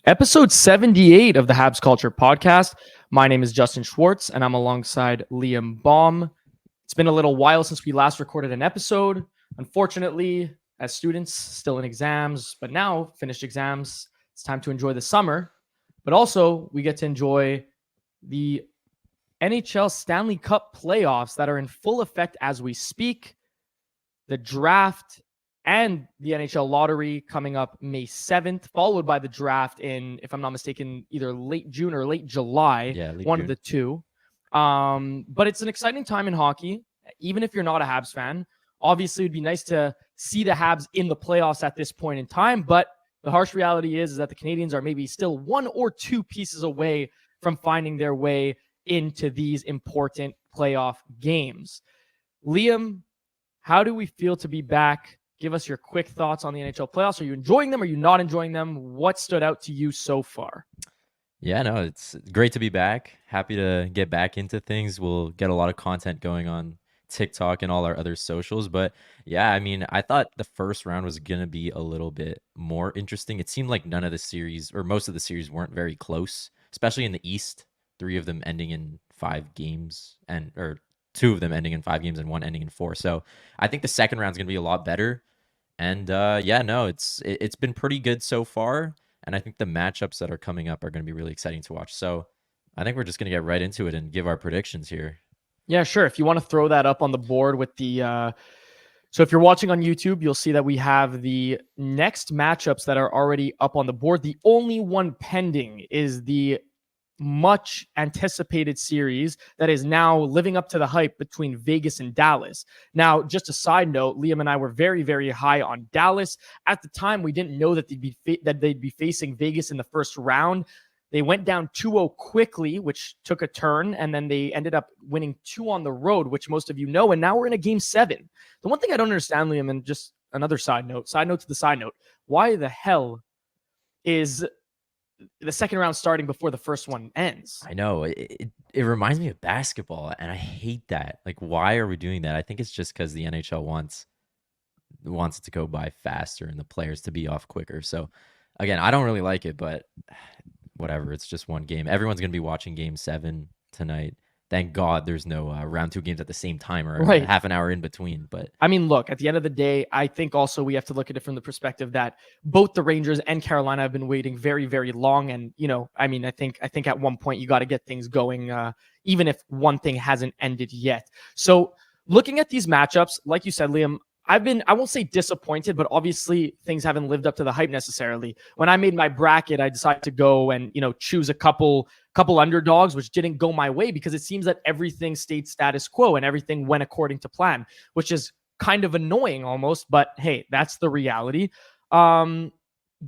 Episode 78 of the Habs Culture Podcast. My name is Justin Schwartz, and I'm alongside Liam Baum. It's been a little while since we last recorded an episode. Unfortunately, as students still in exams, but now finished exams, it's time to enjoy the summer. But also, we get to enjoy the NHL Stanley Cup playoffs that are in full effect as we speak. The draft and the NHL lottery coming up May 7th, followed by the draft in, if I'm not mistaken, either late June or late July, one of the two. But it's an exciting time in hockey, even if you're not a Habs fan. Obviously, it'd be nice to see the Habs in the playoffs at this point in time, but the harsh reality is that the Canadians are maybe still one or two pieces away from finding their way into these important playoff games. Liam, how do we feel to be back? Give us your quick thoughts on the NHL playoffs. Are you enjoying them? Are you not enjoying them? What stood out to you so far? Yeah, no, it's great to be back. Happy to get back into things. We'll get a lot of content going on TikTok and all our other socials. But yeah, I mean, I thought the first round was going to be a little bit more interesting. It seemed like none of the series or most of the series weren't very close, especially in the East. 3 of them ending in 5 games or 2 of them ending in 5 games and 1 ending in 4. So I think the second round is going to be a lot better. And it's been pretty good so far. And I think the matchups that are coming up are going to be really exciting to watch. So I think we're just going to get right into it and give our predictions here. Yeah, sure. If you want to throw that up on the board with the so if you're watching on YouTube, you'll see that we have the next matchups that are already up on the board. The only one pending is the much anticipated series that is now living up to the hype between Vegas and Dallas. Now, just a side note, Liam and I were very, very high on Dallas. At the time, we didn't know that they'd be facing Vegas in the first round. They went down 2-0 quickly, which took a turn, and then they ended up winning 2 on the road, which most of you know, and now we're in a game 7. The one thing I don't understand, Liam, and just another side note to the side note, why the hell is the second round starting before the first one ends? I know. It reminds me of basketball, and I hate that. Like, why are we doing that? I think it's just because the NHL wants it to go by faster and the players to be off quicker. So, again, I don't really like it, but whatever. It's just one game. Everyone's going to be watching Game 7 tonight. Thank God there's no round 2 games at the same time or half an hour in between. But I mean, look, at the end of the day, I think also we have to look at it from the perspective that both the Rangers and Carolina have been waiting very, very long. And, I mean, I think at one point you got to get things going, even if one thing hasn't ended yet. So looking at these matchups, like you said, Liam, I won't say disappointed, but obviously things haven't lived up to the hype necessarily. When I made my bracket, I decided to go and, choose a couple underdogs, which didn't go my way because it seems that everything stayed status quo and everything went according to plan, which is kind of annoying almost, but hey, that's the reality. Do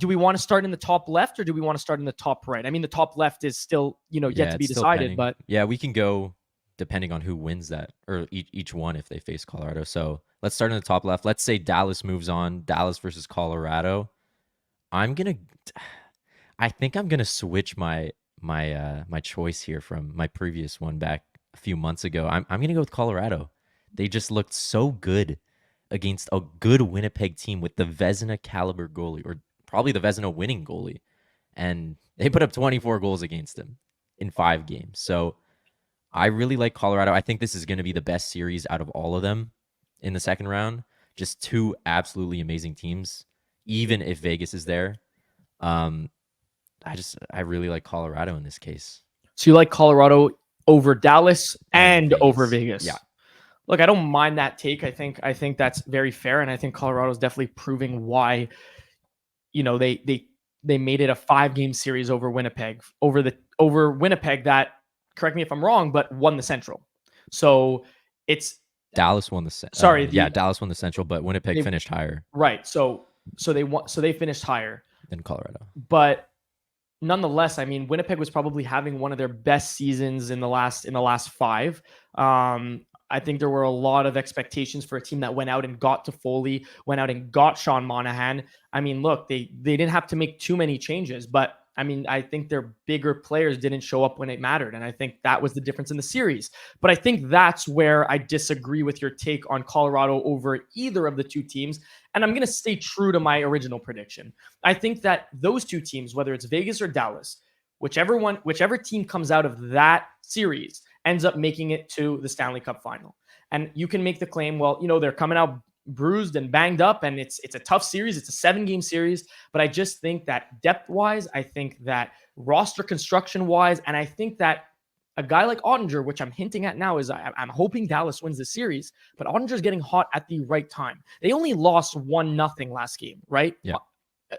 we want to start in the top left or do we want to start in the top right? I mean, the top left is still, yet to be decided, but yeah, we can go depending on who wins that or each one if they face Colorado. So let's start in the top left. Let's say Dallas moves on. Dallas versus Colorado. I think I'm gonna switch my choice here from my previous one back a few months ago. I'm gonna go with Colorado. They just looked so good against a good Winnipeg team with the Vezina caliber goalie, or probably the Vezina winning goalie, and they put up 24 goals against them in 5 games. So I really like Colorado. I think this is going to be the best series out of all of them in the second round. Just 2 absolutely amazing teams, even if Vegas is there. I really like Colorado in this case. So you like Colorado over Dallas and over Vegas? Yeah. Look, I don't mind that take. I think that's very fair, and I think Colorado is definitely proving why, they made it a 5-game series over Winnipeg, over Winnipeg that, correct me if I'm wrong, but won the Central. So it's Dallas won the Central. Sorry, Dallas won the Central, but Winnipeg finished higher. Right. So they finished higher than Colorado. But nonetheless, I mean, Winnipeg was probably having one of their best seasons in the last 5. I think there were a lot of expectations for a team that went out and got Toffoli, went out and got Sean Monahan. I mean, look, they didn't have to make too many changes, but I mean, I think their bigger players didn't show up when it mattered. And I think that was the difference in the series. But I think that's where I disagree with your take on Colorado over either of the two teams. And I'm going to stay true to my original prediction. I think that those two teams, whether it's Vegas or Dallas, whichever team comes out of that series ends up making it to the Stanley Cup final. And you can make the claim, well, they're coming out bruised and banged up, and it's a tough series. It's a 7-game series, but I just think that depth-wise, I think that roster construction-wise, and I think that a guy like Ottinger, which I'm hinting at now, is I'm hoping Dallas wins the series, but Ottinger's getting hot at the right time. They only lost 1-0 last game, right? Yeah.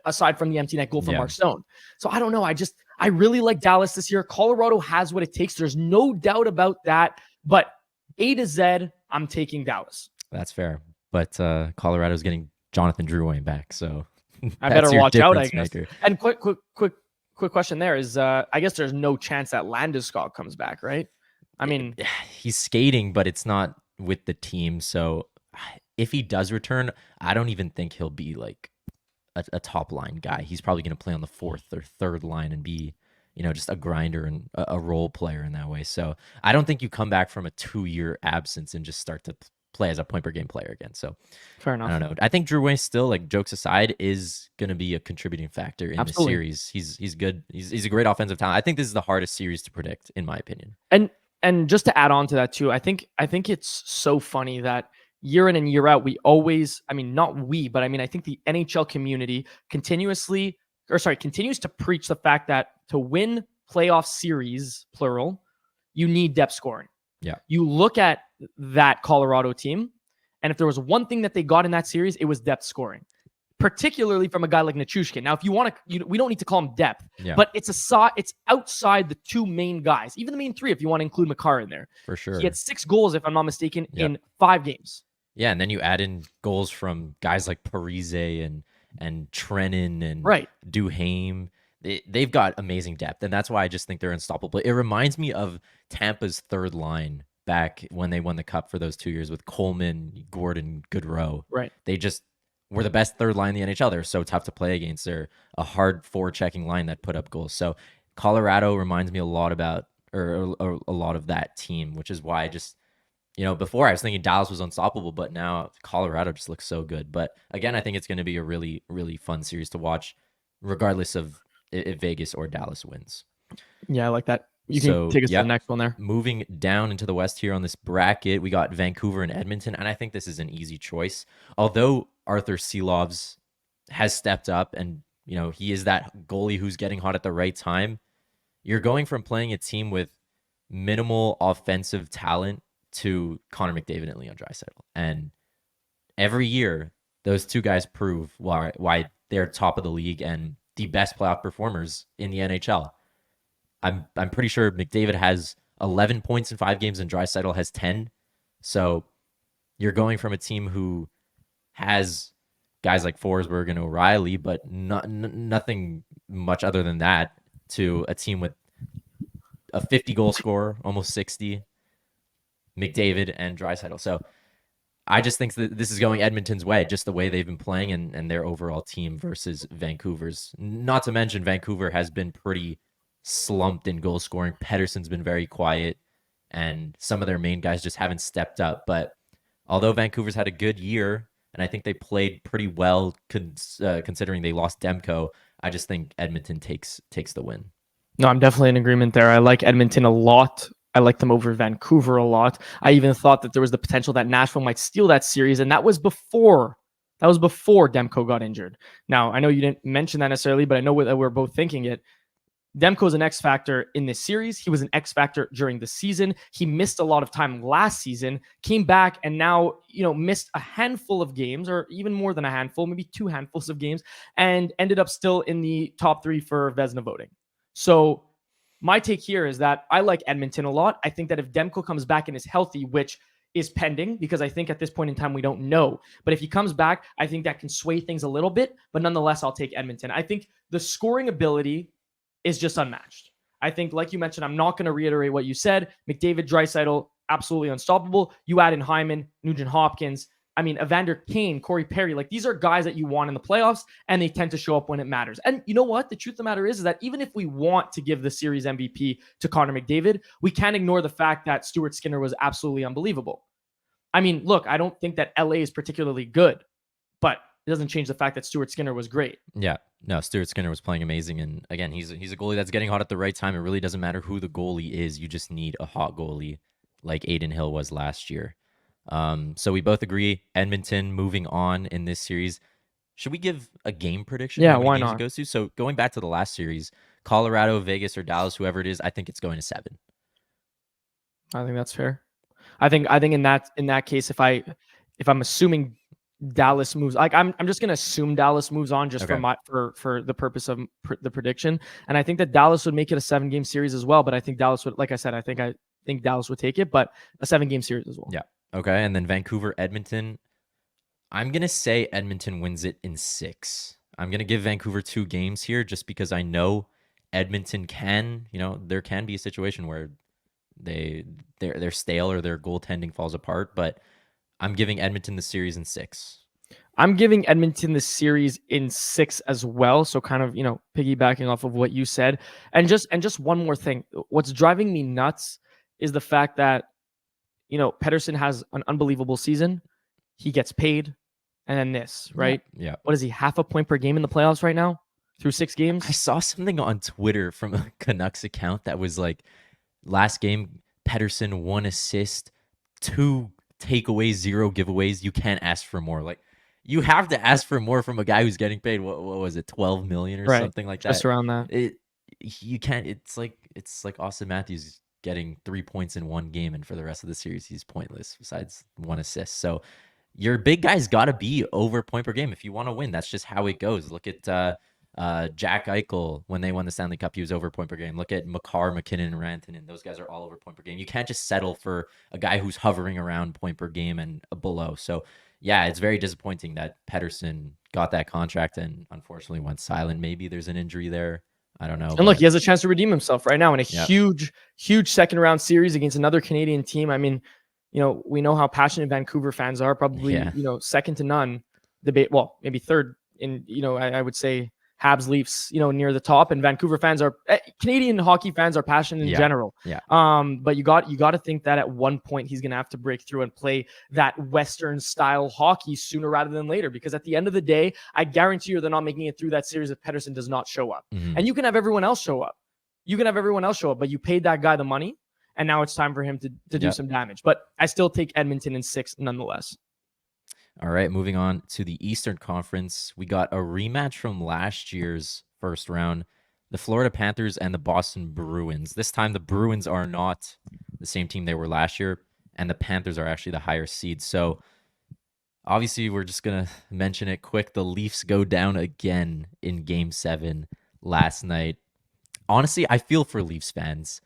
Aside from the empty net goal from Mark Stone. So I don't know. I really like Dallas this year. Colorado has what it takes. There's no doubt about that. But A to Z, I'm taking Dallas. That's fair. But Colorado's getting Jonathan Drouin back, so I better watch out, I guess. Maker. And quick question there is, I guess there's no chance that Landeskog comes back, right? I mean, he's skating, but it's not with the team. So if he does return, I don't even think he'll be like a top line guy. He's probably going to play on the fourth or third line and be, just a grinder and a role player in that way. So I don't think you come back from a 2-year absence and just start to play as a point per game player again. So fair enough. I don't know. I think Drouin still, like, jokes aside, is going to be a contributing factor in the series. He's good. He's a great offensive talent. I think this is the hardest series to predict, in my opinion. And just to add on to that too, I think it's so funny that year in and year out, I think the NHL community continues to preach the fact that to win playoff series, plural, you need depth scoring. Yeah. You look at that Colorado team, and if there was one thing that they got in that series, it was depth scoring, particularly from a guy like Nichushkin. Now, if you want to, we don't need to call him depth, but it's outside the two main guys, even the main three, if you want to include Makar in there. For sure. He had 6 goals, if I'm not mistaken, in 5 games. Yeah, and then you add in goals from guys like Parise and Trenin and Duhaime. They've got amazing depth, and that's why I just think they're unstoppable. It reminds me of Tampa's third line back when they won the Cup for those 2 years with Coleman, Gordon, Goodrow. Right. They just were the best third line in the NHL. They're so tough to play against. They're a hard forward-checking line that put up goals. So Colorado reminds me a lot about, or a lot of that team, which is why I just, before I was thinking Dallas was unstoppable, but now Colorado just looks so good. But again, I think it's going to be a really, really fun series to watch, regardless of if Vegas or Dallas wins. Yeah, I like that. You can take us to the next one there. Moving down into the West here on this bracket, we got Vancouver and Edmonton, and I think this is an easy choice. Although Arthur Silovs has stepped up and, he is that goalie who's getting hot at the right time, you're going from playing a team with minimal offensive talent to Connor McDavid and Leon Draisaitl. And every year, those two guys prove why they're top of the league and the best playoff performers in the NHL. I'm pretty sure McDavid has 11 points in 5 games and Draisaitl has 10. So you're going from a team who has guys like Forsberg and O'Reilly, but nothing much other than that, to a team with a 50 goal scorer, almost 60, McDavid and Draisaitl. So I just think that this is going Edmonton's way, just the way they've been playing and their overall team versus Vancouver's. Not to mention Vancouver has been pretty slumped in goal scoring. Pettersson's been very quiet, and some of their main guys just haven't stepped up. But although Vancouver's had a good year, and I think they played pretty well considering they lost Demko, I just think Edmonton takes the win. No, I'm definitely in agreement there. I like Edmonton a lot. I like them over Vancouver a lot. I even thought that there was the potential that Nashville might steal that series, and that was before Demko got injured. Now, I know you didn't mention that necessarily, but I know that we're both thinking it. Demko's an X factor in this series. He was an X factor during the season. He missed a lot of time last season, came back, and now, missed a handful of games, or even more than a handful, maybe 2 handfuls of games, and ended up still in the top 3 for Vezina voting. So my take here is that I like Edmonton a lot. I think that if Demko comes back and is healthy, which is pending, because I think at this point in time we don't know. But if he comes back, I think that can sway things a little bit. But nonetheless, I'll take Edmonton. I think the scoring ability is just unmatched. I think, like you mentioned, I'm not going to reiterate what you said. McDavid, Draisaitl, absolutely unstoppable. You add in Hyman, Nugent Hopkins, I mean, Evander Kane, Corey Perry, like these are guys that you want in the playoffs, and they tend to show up when it matters. And you know what? The truth of the matter is that even if we want to give the series MVP to Connor McDavid, we can't ignore the fact that Stuart Skinner was absolutely unbelievable. I mean, look, I don't think that LA is particularly good, but it doesn't change the fact that Stuart Skinner was great. Yeah, no, Stuart Skinner was playing amazing, and again, he's a goalie that's getting hot at the right time. It really doesn't matter who the goalie is; you just need a hot goalie, like Aiden Hill was last year. So we both agree Edmonton moving on in this series. Should we give a game prediction? Yeah, How many why games not? it goes to? So going back to the last series, Colorado, Vegas, or Dallas, whoever it is, I think it's going to 7. I think that's fair. I think in that case, if I'm assuming Dallas moves, like I'm just gonna assume Dallas moves on just Okay. for the purpose of the prediction, and I think that Dallas would make it a 7-game series as well. But I think Dallas would, like I said, I think Dallas would take it, but a 7-game series as well. Yeah. Okay. And then Vancouver, Edmonton. I'm gonna say Edmonton wins it in 6. I'm gonna give Vancouver 2 games here just because I know Edmonton can, there can be a situation where they're stale or their goaltending falls apart, but I'm giving Edmonton the series in 6. I'm giving Edmonton the series in 6 as well. So kind of, piggybacking off of what you said. And just one more thing. What's driving me nuts is the fact that, Pettersson has an unbelievable season. He gets paid. And then this, right? Yeah. What is he? Half a point per game in the playoffs right now through 6 games? I saw something on Twitter from a Canucks account that was like, last game, Pettersson 1 assist, 2 takeaways, 0 giveaways. You can't ask for more. Like, you have to ask for more from a guy who's getting paid. What was it, 12 million or something like that? Just around that. You can't. It's like Austin Matthews getting 3 points in 1 game, and for the rest of the series, he's pointless. Besides 1 assist, so your big guy's got to be over point per game if you want to win. That's just how it goes. Look at Jack Eichel when they won the Stanley Cup. He was over point per game. Look at Makar, McKinnon, and Rantanen. Those guys are all over point per game. You can't just settle for a guy who's hovering around point per game and below. So yeah, it's very disappointing that Pettersson got that contract and unfortunately went silent. Maybe there's an injury there. I don't know. And look, he has a chance to redeem himself right now in a Yep. huge second round series against another Canadian team. I mean, we know how passionate Vancouver fans are, probably, second to none. Debate, well, maybe third in, I would say Habs, Leafs, near the top, and Vancouver fans are Canadian hockey fans are passionate in general. Yeah. But you got to think that at one point he's going to have to break through and play that Western style hockey sooner rather than later, because at the end of the day, I guarantee you they're not making it through that series if Pettersson does not show up. Mhm. And you can have everyone else show up. But you paid that guy the money, and now it's time for him to do some damage. But I still take Edmonton in 6 nonetheless. All right, moving on to the Eastern Conference. We got a rematch from last year's first round, the Florida Panthers and the Boston Bruins. This time the Bruins are not the same team they were last year, and the Panthers are actually the higher seed. So obviously we're just going to mention it quick. The Leafs go down again in Game 7 last night. Honestly, I feel for Leafs fans.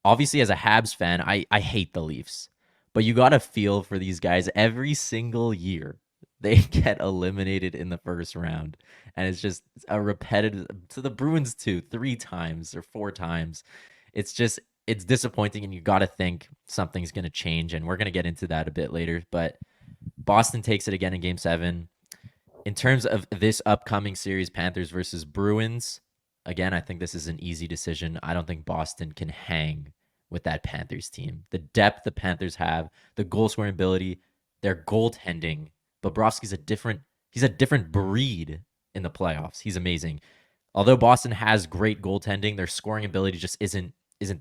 Obviously, as a Habs fan, I hate the Leafs. But you got to feel for these guys every single year. They get eliminated in the first round. And it's just a repetitive, to the Bruins too, 3 times or 4 times. It's disappointing, and you got to think something's going to change. And we're going to get into that a bit later. But Boston takes it again in Game 7. In terms of this upcoming series, Panthers versus Bruins, again, I think this is an easy decision. I don't think Boston can hang with that Panthers team. The depth the Panthers have, the goal scoring ability, their goaltending. Bobrovsky's he's a different breed in the playoffs. He's amazing. Although Boston has great goaltending, their scoring ability just isn't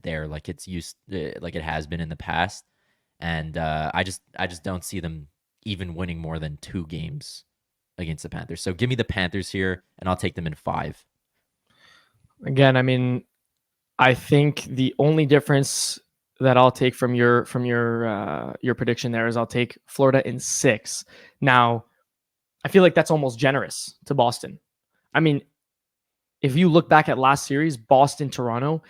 there like it has been in the past. And I just don't see them even winning more than 2 games against the Panthers. So give me the Panthers here, and I'll take them in 5. Again, I mean, I think the only difference that I'll take from your prediction there is I'll take Florida in 6. Now, I feel like that's almost generous to Boston. I mean, if you look back at last series, Boston, Toronto,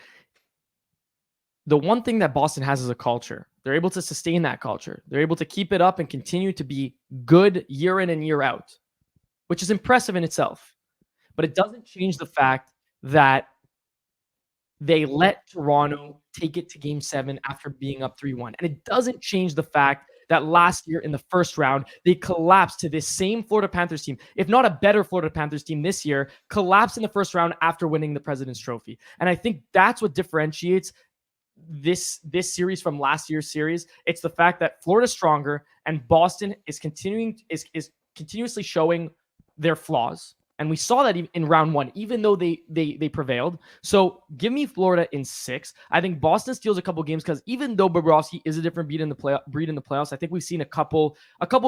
the one thing that Boston has is a culture. They're able to sustain that culture. They're able to keep it up and continue to be good year in and year out, which is impressive in itself. But it doesn't change the fact that they let Toronto take it to Game 7 after being up 3-1. And it doesn't change the fact that last year in the first round, they collapsed to this same Florida Panthers team, if not a better Florida Panthers team this year, collapsed in the first round after winning the President's Trophy. And I think that's what differentiates this series from last year's series. It's the fact that Florida's stronger and Boston is continuously showing their flaws. And we saw that in round one, even though they prevailed. So give me Florida in 6. I think Boston steals a couple games because even though Bobrovsky is a different breed in the playoffs, I think we've seen a couple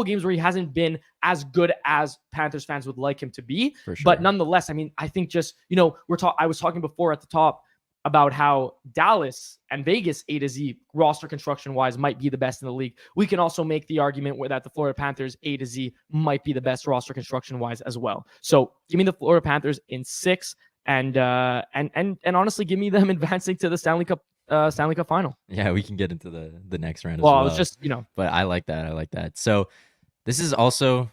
games where he hasn't been as good as Panthers fans would like him to be. For sure. But nonetheless, I mean, I think just, I was talking before at the top about how Dallas and Vegas A to Z roster construction wise might be the best in the league. We can also make the argument that the Florida Panthers A to Z might be the best roster construction wise as well. So give me the Florida Panthers in 6 and honestly give me them advancing to the Stanley Cup final. Yeah, we can get into the next round as well. well. I was just, but I like that. So this is also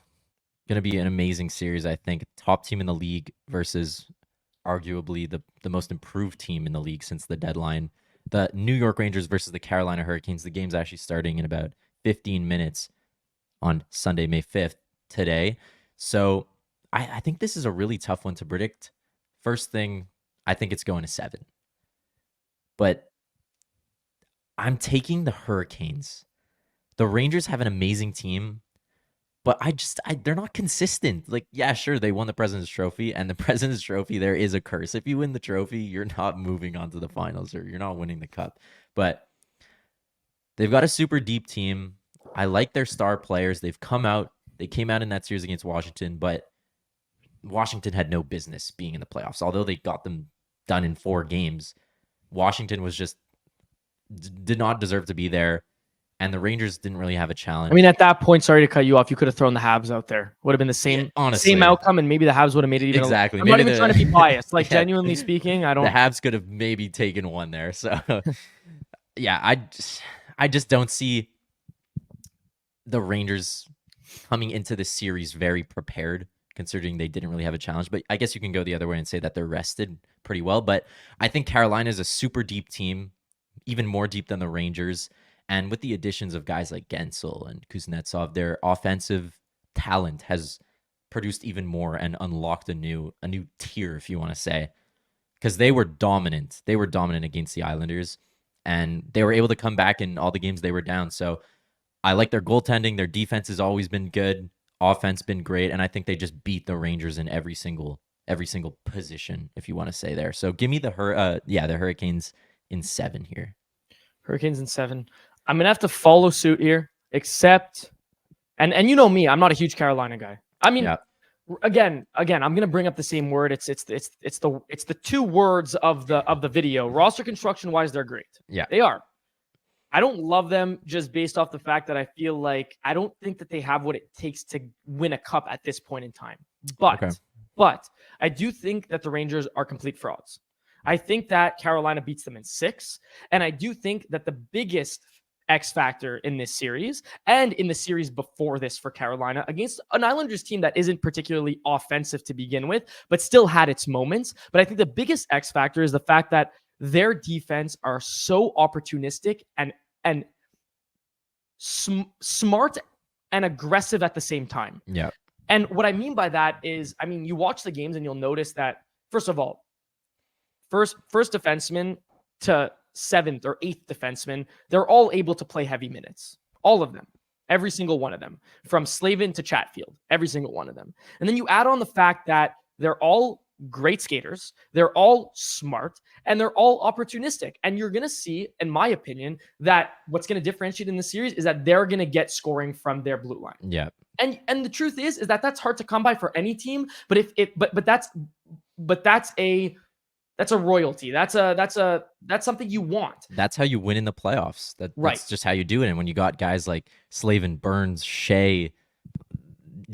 going to be an amazing series. I think top team in the league versus arguably the most improved team in the league since the deadline. The New York Rangers versus the Carolina Hurricanes. The game's actually starting in about 15 minutes on Sunday, May 5th, today. So I think this is a really tough one to predict. First thing, I think it's going to 7. But I'm taking the Hurricanes. The Rangers have an amazing team, but they're not consistent. Like, yeah, sure, they won the President's Trophy, and the President's Trophy, there is a curse. If you win the trophy, you're not moving on to the finals, or you're not winning the cup. But they've got a super deep team. I like their star players. They came out in that series against Washington, but Washington had no business being in the playoffs. Although they got them done in 4 games, Washington was just did not deserve to be there. And the Rangers didn't really have a challenge. I mean, at that point, sorry to cut you off, you could have thrown the Habs out there. Would have been the same, same outcome, and maybe the Habs would have made it even. Exactly. I'm not even trying to be biased. Like, genuinely speaking, I don't. The Habs could have maybe taken one there. So, yeah, I just don't see the Rangers coming into this series very prepared, considering they didn't really have a challenge. But I guess you can go the other way and say that they're rested pretty well. But I think Carolina is a super deep team, even more deep than the Rangers. And with the additions of guys like Gensel and Kuznetsov, their offensive talent has produced even more and unlocked a new tier, if you want to say, because they were dominant. They were dominant against the Islanders, and they were able to come back in all the games they were down. So I like their goaltending. Their defense has always been good. Offense been great, and I think they just beat the Rangers in every single position, if you want to say there. So give me the Hurricanes in 7 here. Hurricanes in 7. I'm gonna have to follow suit here, except, and you know me, I'm not a huge Carolina guy. I mean, again, I'm gonna bring up the same word. It's the 2 words of the video. Roster construction wise, they're great. Yeah, they are. I don't love them just based off the fact that I feel like I don't think that they have what it takes to win a cup at this point in time. But I do think that the Rangers are complete frauds. I think that Carolina beats them in 6, and I do think that the biggest X factor in this series and in the series before this for Carolina against an Islanders team that isn't particularly offensive to begin with, but still had its moments. But I think the biggest X factor is the fact that their defense are so opportunistic and smart and aggressive at the same time. Yeah. And what I mean by that is, I mean, you watch the games and you'll notice that, first of all, first defenseman to 7th or 8th defenseman, they're all able to play heavy minutes. All of them. Every single one of them. From Slavin to Chatfield. Every single one of them. And then you add on the fact that they're all great skaters. They're all smart. And they're all opportunistic. And you're going to see, in my opinion, that what's going to differentiate in the series is that they're going to get scoring from their blue line. Yeah. And the truth is that that's hard to come by for any team. But that's a royalty. That's something you want. That's how you win in the playoffs. That's just how you do it. And when you got guys like Slavin, Burns, Shea,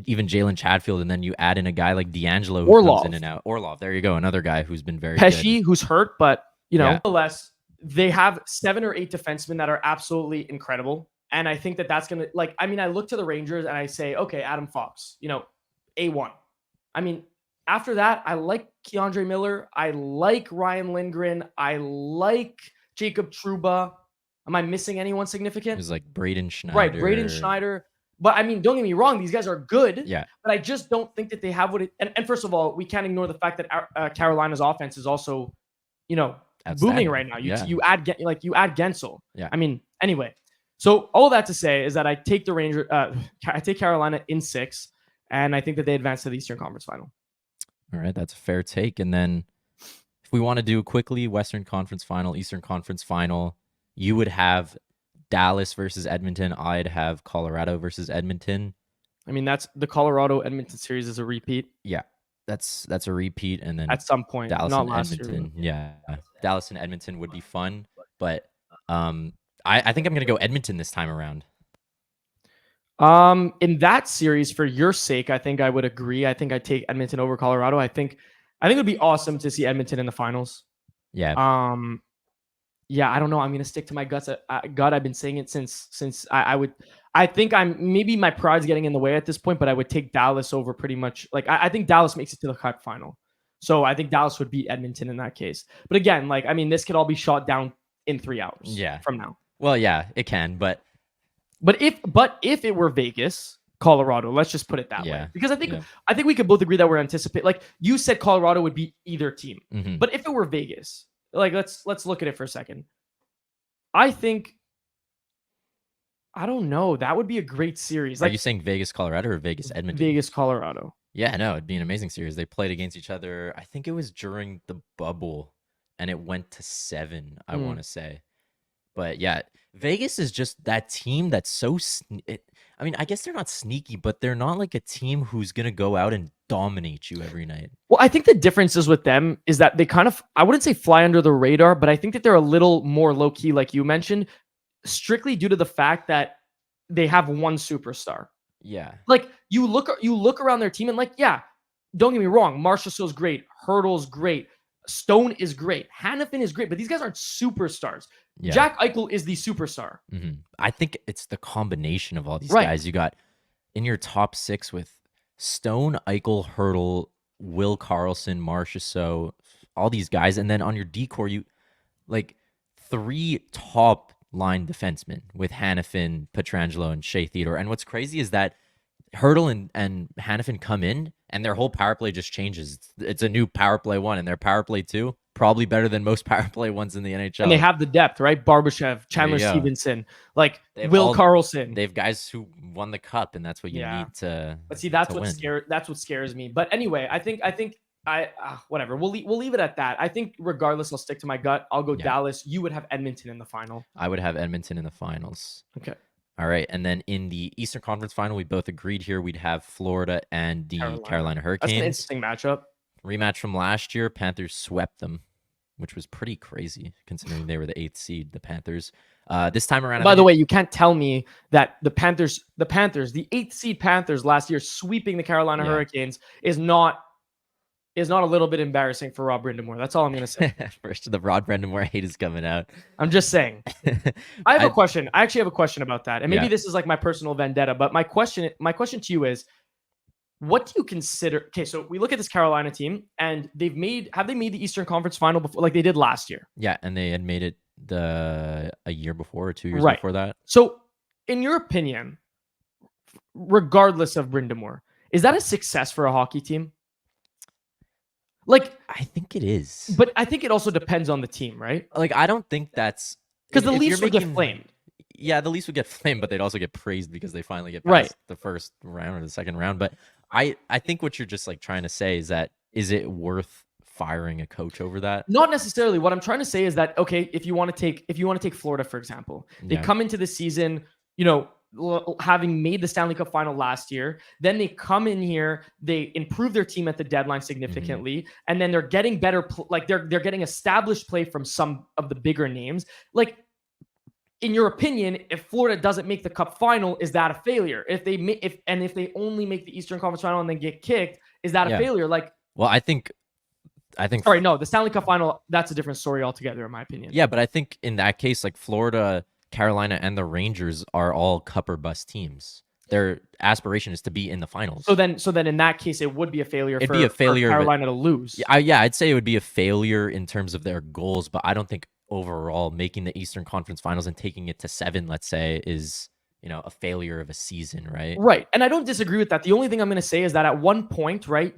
even Jalen Chatfield, and then you add in a guy like D'Angelo who comes in and out. Orlov, there you go, another guy who's been very Pesci, good. Who's hurt, but nonetheless, they have 7 or 8 defensemen that are absolutely incredible. And I think that that's gonna I look to the Rangers and I say, okay, Adam Fox, A1. I mean, after that, I like Keandre Miller. I like Ryan Lindgren. I like Jacob Trouba. Am I missing anyone It significant? was like Braden Schneider. Right, Braden Schneider. But I mean, don't get me wrong; these guys are good. Yeah. But I just don't think that they have what it. And first of all, we can't ignore the fact that Carolina's offense is also, booming right now. You add Gensel. Yeah. I mean, anyway. So all that to say is that I take the I take Carolina in 6, and I think that they advance to the Eastern Conference Final. All right, that's a fair take. And then if we want to do quickly Western Conference Final, Eastern Conference Final, you would have Dallas versus Edmonton. I'd have Colorado versus Edmonton. I mean, that's the Colorado-Edmonton series is a repeat. Yeah, that's a repeat. And then at some point, Dallas not and last Edmonton. year. Yeah, Dallas and Edmonton would be fun, but I think I'm gonna go Edmonton this time around. In that series, for your sake, I think I would agree. I think I'd take Edmonton over Colorado. I think it would be awesome to see Edmonton in the finals. Yeah. Yeah, I don't know. I'm gonna stick to my guts. God, I've been saying it since I think maybe my pride's getting in the way at this point, but I would take Dallas over pretty much. Like I think Dallas makes it to the cup final, so I think Dallas would beat Edmonton in that case. But again, this could all be shot down in 3 hours. Yeah. From now. Well, yeah, it can, but if it were Vegas, Colorado, let's just put it that way, because I think we could both agree that we're anticipating. Like you said, Colorado would beat either team, but if it were Vegas. Let's look at it for a second. I think I don't know. That would be a great series. Are you saying Vegas, Colorado, or Vegas, Edmonton? Vegas, Colorado. Yeah, no, it'd be an amazing series. They played against each other. I think it was during the bubble, and it went to 7. I want to say, but yeah, Vegas is just that team that's so. I mean, I guess they're not sneaky, but they're not like a team who's gonna go out and dominate you every night. Well, I think the differences with them is that they kind of, I wouldn't say fly under the radar, but I think that they're a little more low key, like you mentioned, strictly due to the fact that they have one superstar. Yeah. Like you look around their team and don't get me wrong, Marchessault's great, Hurdle's great, Stone is great, Hanifin is great, but these guys aren't superstars. Yeah. Jack Eichel is the superstar. I think it's the combination of all these guys. You got in your top 6 with Stone, Eichel, Hurdle, Will Karlsson, Marchessault, all these guys, and then on your decor, you 3 top line defensemen with Hanifin, Pietrangelo, and Shea Theodore. And what's crazy is that Hurdle and Hanifin come in, and their whole power play just changes. It's a new power play 1, and their power play 2 probably better than most power play 1s in the NHL. And they have the depth, right? Barbashev, Chandler Stevenson, Will Karlsson. They have guys who won the cup, and that's what you need to. But see, that's what scares me. But anyway, I think whatever. We'll leave it at that. I think regardless, I'll stick to my gut. I'll go Dallas. You would have Edmonton in the final. I would have Edmonton in the finals. Okay. All right, and then in the Eastern Conference Final, we both agreed here we'd have Florida and the Carolina Hurricanes. That's an interesting matchup. Rematch from last year. Panthers swept them, which was pretty crazy considering they were the 8th seed, the Panthers. This time around... By the way, you can't tell me that the 8th seed Panthers last year sweeping the Carolina Hurricanes is not a little bit embarrassing for Rob Brind'Amour. That's all I'm going to say. First, the Rod Brind'Amour hate is coming out. I'm just saying. I have a question. I actually have a question about that. And maybe this is like my personal vendetta, but my question to you is, what do you consider? Okay, so we look at this Carolina team, and have they made the Eastern Conference Final before, like they did last year? Yeah, and they had made it a year before or 2 years before that. So, in your opinion, regardless of Brind'Amour, is that a success for a hockey team? I think it is, but I think it also depends on the team, right? I don't think that's because the Leafs would get flamed. Yeah, the Leafs would get flamed, but they'd also get praised because they finally get past the first round or the second round. But I think what you're just trying to say is that is it worth firing a coach over that? Not necessarily. What I'm trying to say is that if you want to take Florida for example, they come into the season, having made the Stanley Cup final last year, then they come in here, they improve their team at the deadline significantly, and then they're getting better, they're getting established play from some of the bigger names. In your opinion, if Florida doesn't make the Cup final, is that a failure? If they only make the Eastern Conference final and then get kicked, is that a failure? Well, I think. Sorry, no, the Stanley Cup final, that's a different story altogether, in my opinion. Yeah, but I think in that case, Florida, Carolina, and the Rangers are all cup or bust teams. Their aspiration is to be in the finals. So then in that case, it would be a failure for Carolina to lose. Yeah, I'd say it would be a failure in terms of their goals, but I don't think overall making the Eastern Conference Finals and taking it to 7, let's say, is, a failure of a season, right? Right. And I don't disagree with that. The only thing I'm going to say is that at one point, right,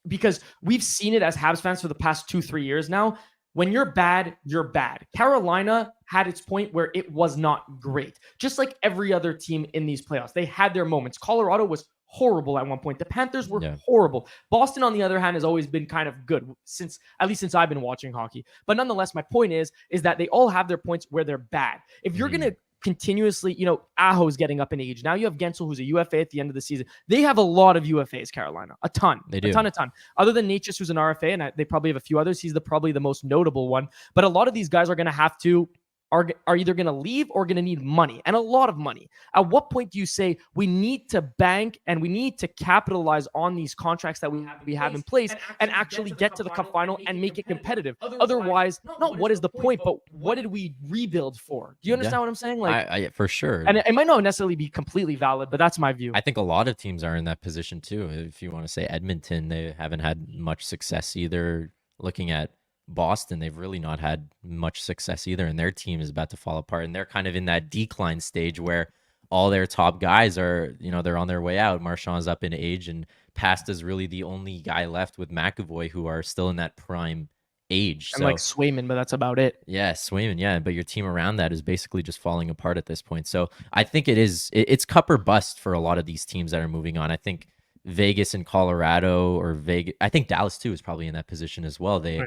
because we've seen it as Habs fans for the past 2-3 years now. When you're bad, you're bad. Carolina had its point where it was not great. Just like every other team in these playoffs, they had their moments. Colorado was horrible at one point. The Panthers were horrible. Boston, on the other hand, has always been kind of good since I've been watching hockey. But nonetheless, my point is that they all have their points where they're bad. If you're going to continuously, Aho's getting up in age. Now you have Gensel, who's a UFA at the end of the season. They have a lot of UFAs, Carolina. A ton. They do. A ton. Other than Natchez, who's an RFA, and they probably have a few others. He's probably the most notable one. But a lot of these guys are going to have to are either going to leave or going to need money, and a lot of money. At what point do you say we need to bank and we need to capitalize on these contracts that we have in place and actually get to the cup final and make it competitive? Otherwise, not what is the point, but what did we rebuild for? Do you understand what I'm saying? Like, I for sure. And it might not necessarily be completely valid, but that's my view. I think a lot of teams are in that position too. If you want to say Edmonton, they haven't had much success either. Looking at Boston, they've really not had much success either, and their team is about to fall apart, and they're kind of in that decline stage where all their top guys are, they're on their way out. Marchand's up in age, and Pasta's really the only guy left with McAvoy who are still in that prime age. And like Swayman, but that's about it. Yeah, Swayman, yeah, but your team around that is basically just falling apart at this point. So I think it's cup or bust for a lot of these teams that are moving on. I think Vegas and Colorado, or Vegas, I think Dallas too is probably in that position as well. They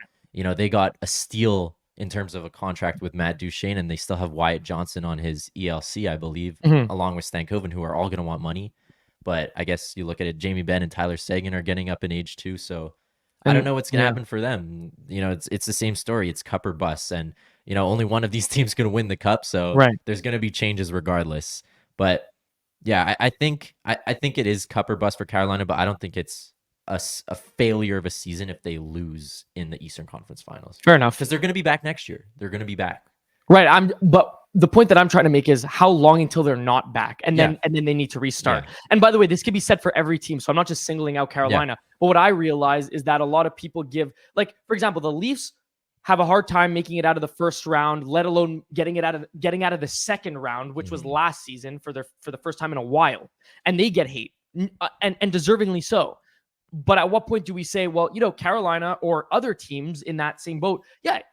got a steal in terms of a contract with Matt Duchene, and they still have Wyatt Johnson on his ELC, I believe, along with Stankoven, who are all going to want money. But I guess you look at it, Jamie Benn and Tyler Seguin are getting up in age too, so I don't know what's going to happen for them. It's the same story. It's cup or bust, and only one of these teams going to win the cup, so there's going to be changes regardless. But yeah, I think it is cup or bust for Carolina, but I don't think it's a failure of a season if they lose in the Eastern Conference Finals. Fair enough. Because they're going to be back next year. They're going to be back. Right. But the point that I'm trying to make is how long until they're not back, and then they need to restart. Yeah. And by the way, this could be said for every team, so I'm not just singling out Carolina. Yeah. But what I realize is that a lot of people give, like, for example, the Leafs have a hard time making it out of the first round, let alone getting out of the second round, which was last season for the first time in a while, and they get hate, and deservingly so. But at what point do we say, well, Carolina or other teams in that same boat,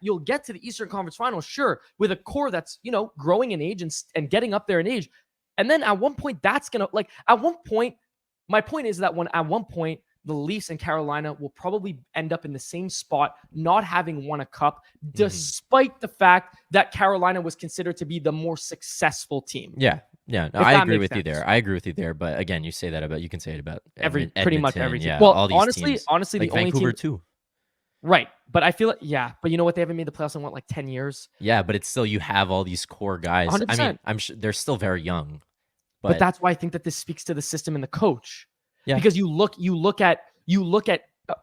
you'll get to the Eastern Conference Finals, sure, with a core that's, growing in age and getting up there in age. And then at one point, my point is that at one point, the Leafs and Carolina will probably end up in the same spot, not having won a cup, despite the fact that Carolina was considered to be the more successful team. Yeah. Yeah, no, I agree with you there. But again, you can say it about pretty much every team. Yeah, well, all these honestly, teams, the like only Vancouver team, too. Right, but I feel like but you know what? They haven't made the playoffs in like 10 years. Yeah, but it's still, you have all these core guys. 100%. I mean, I'm sure they're still very young, but that's why I think that this speaks to the system and the coach. Yeah, because you look at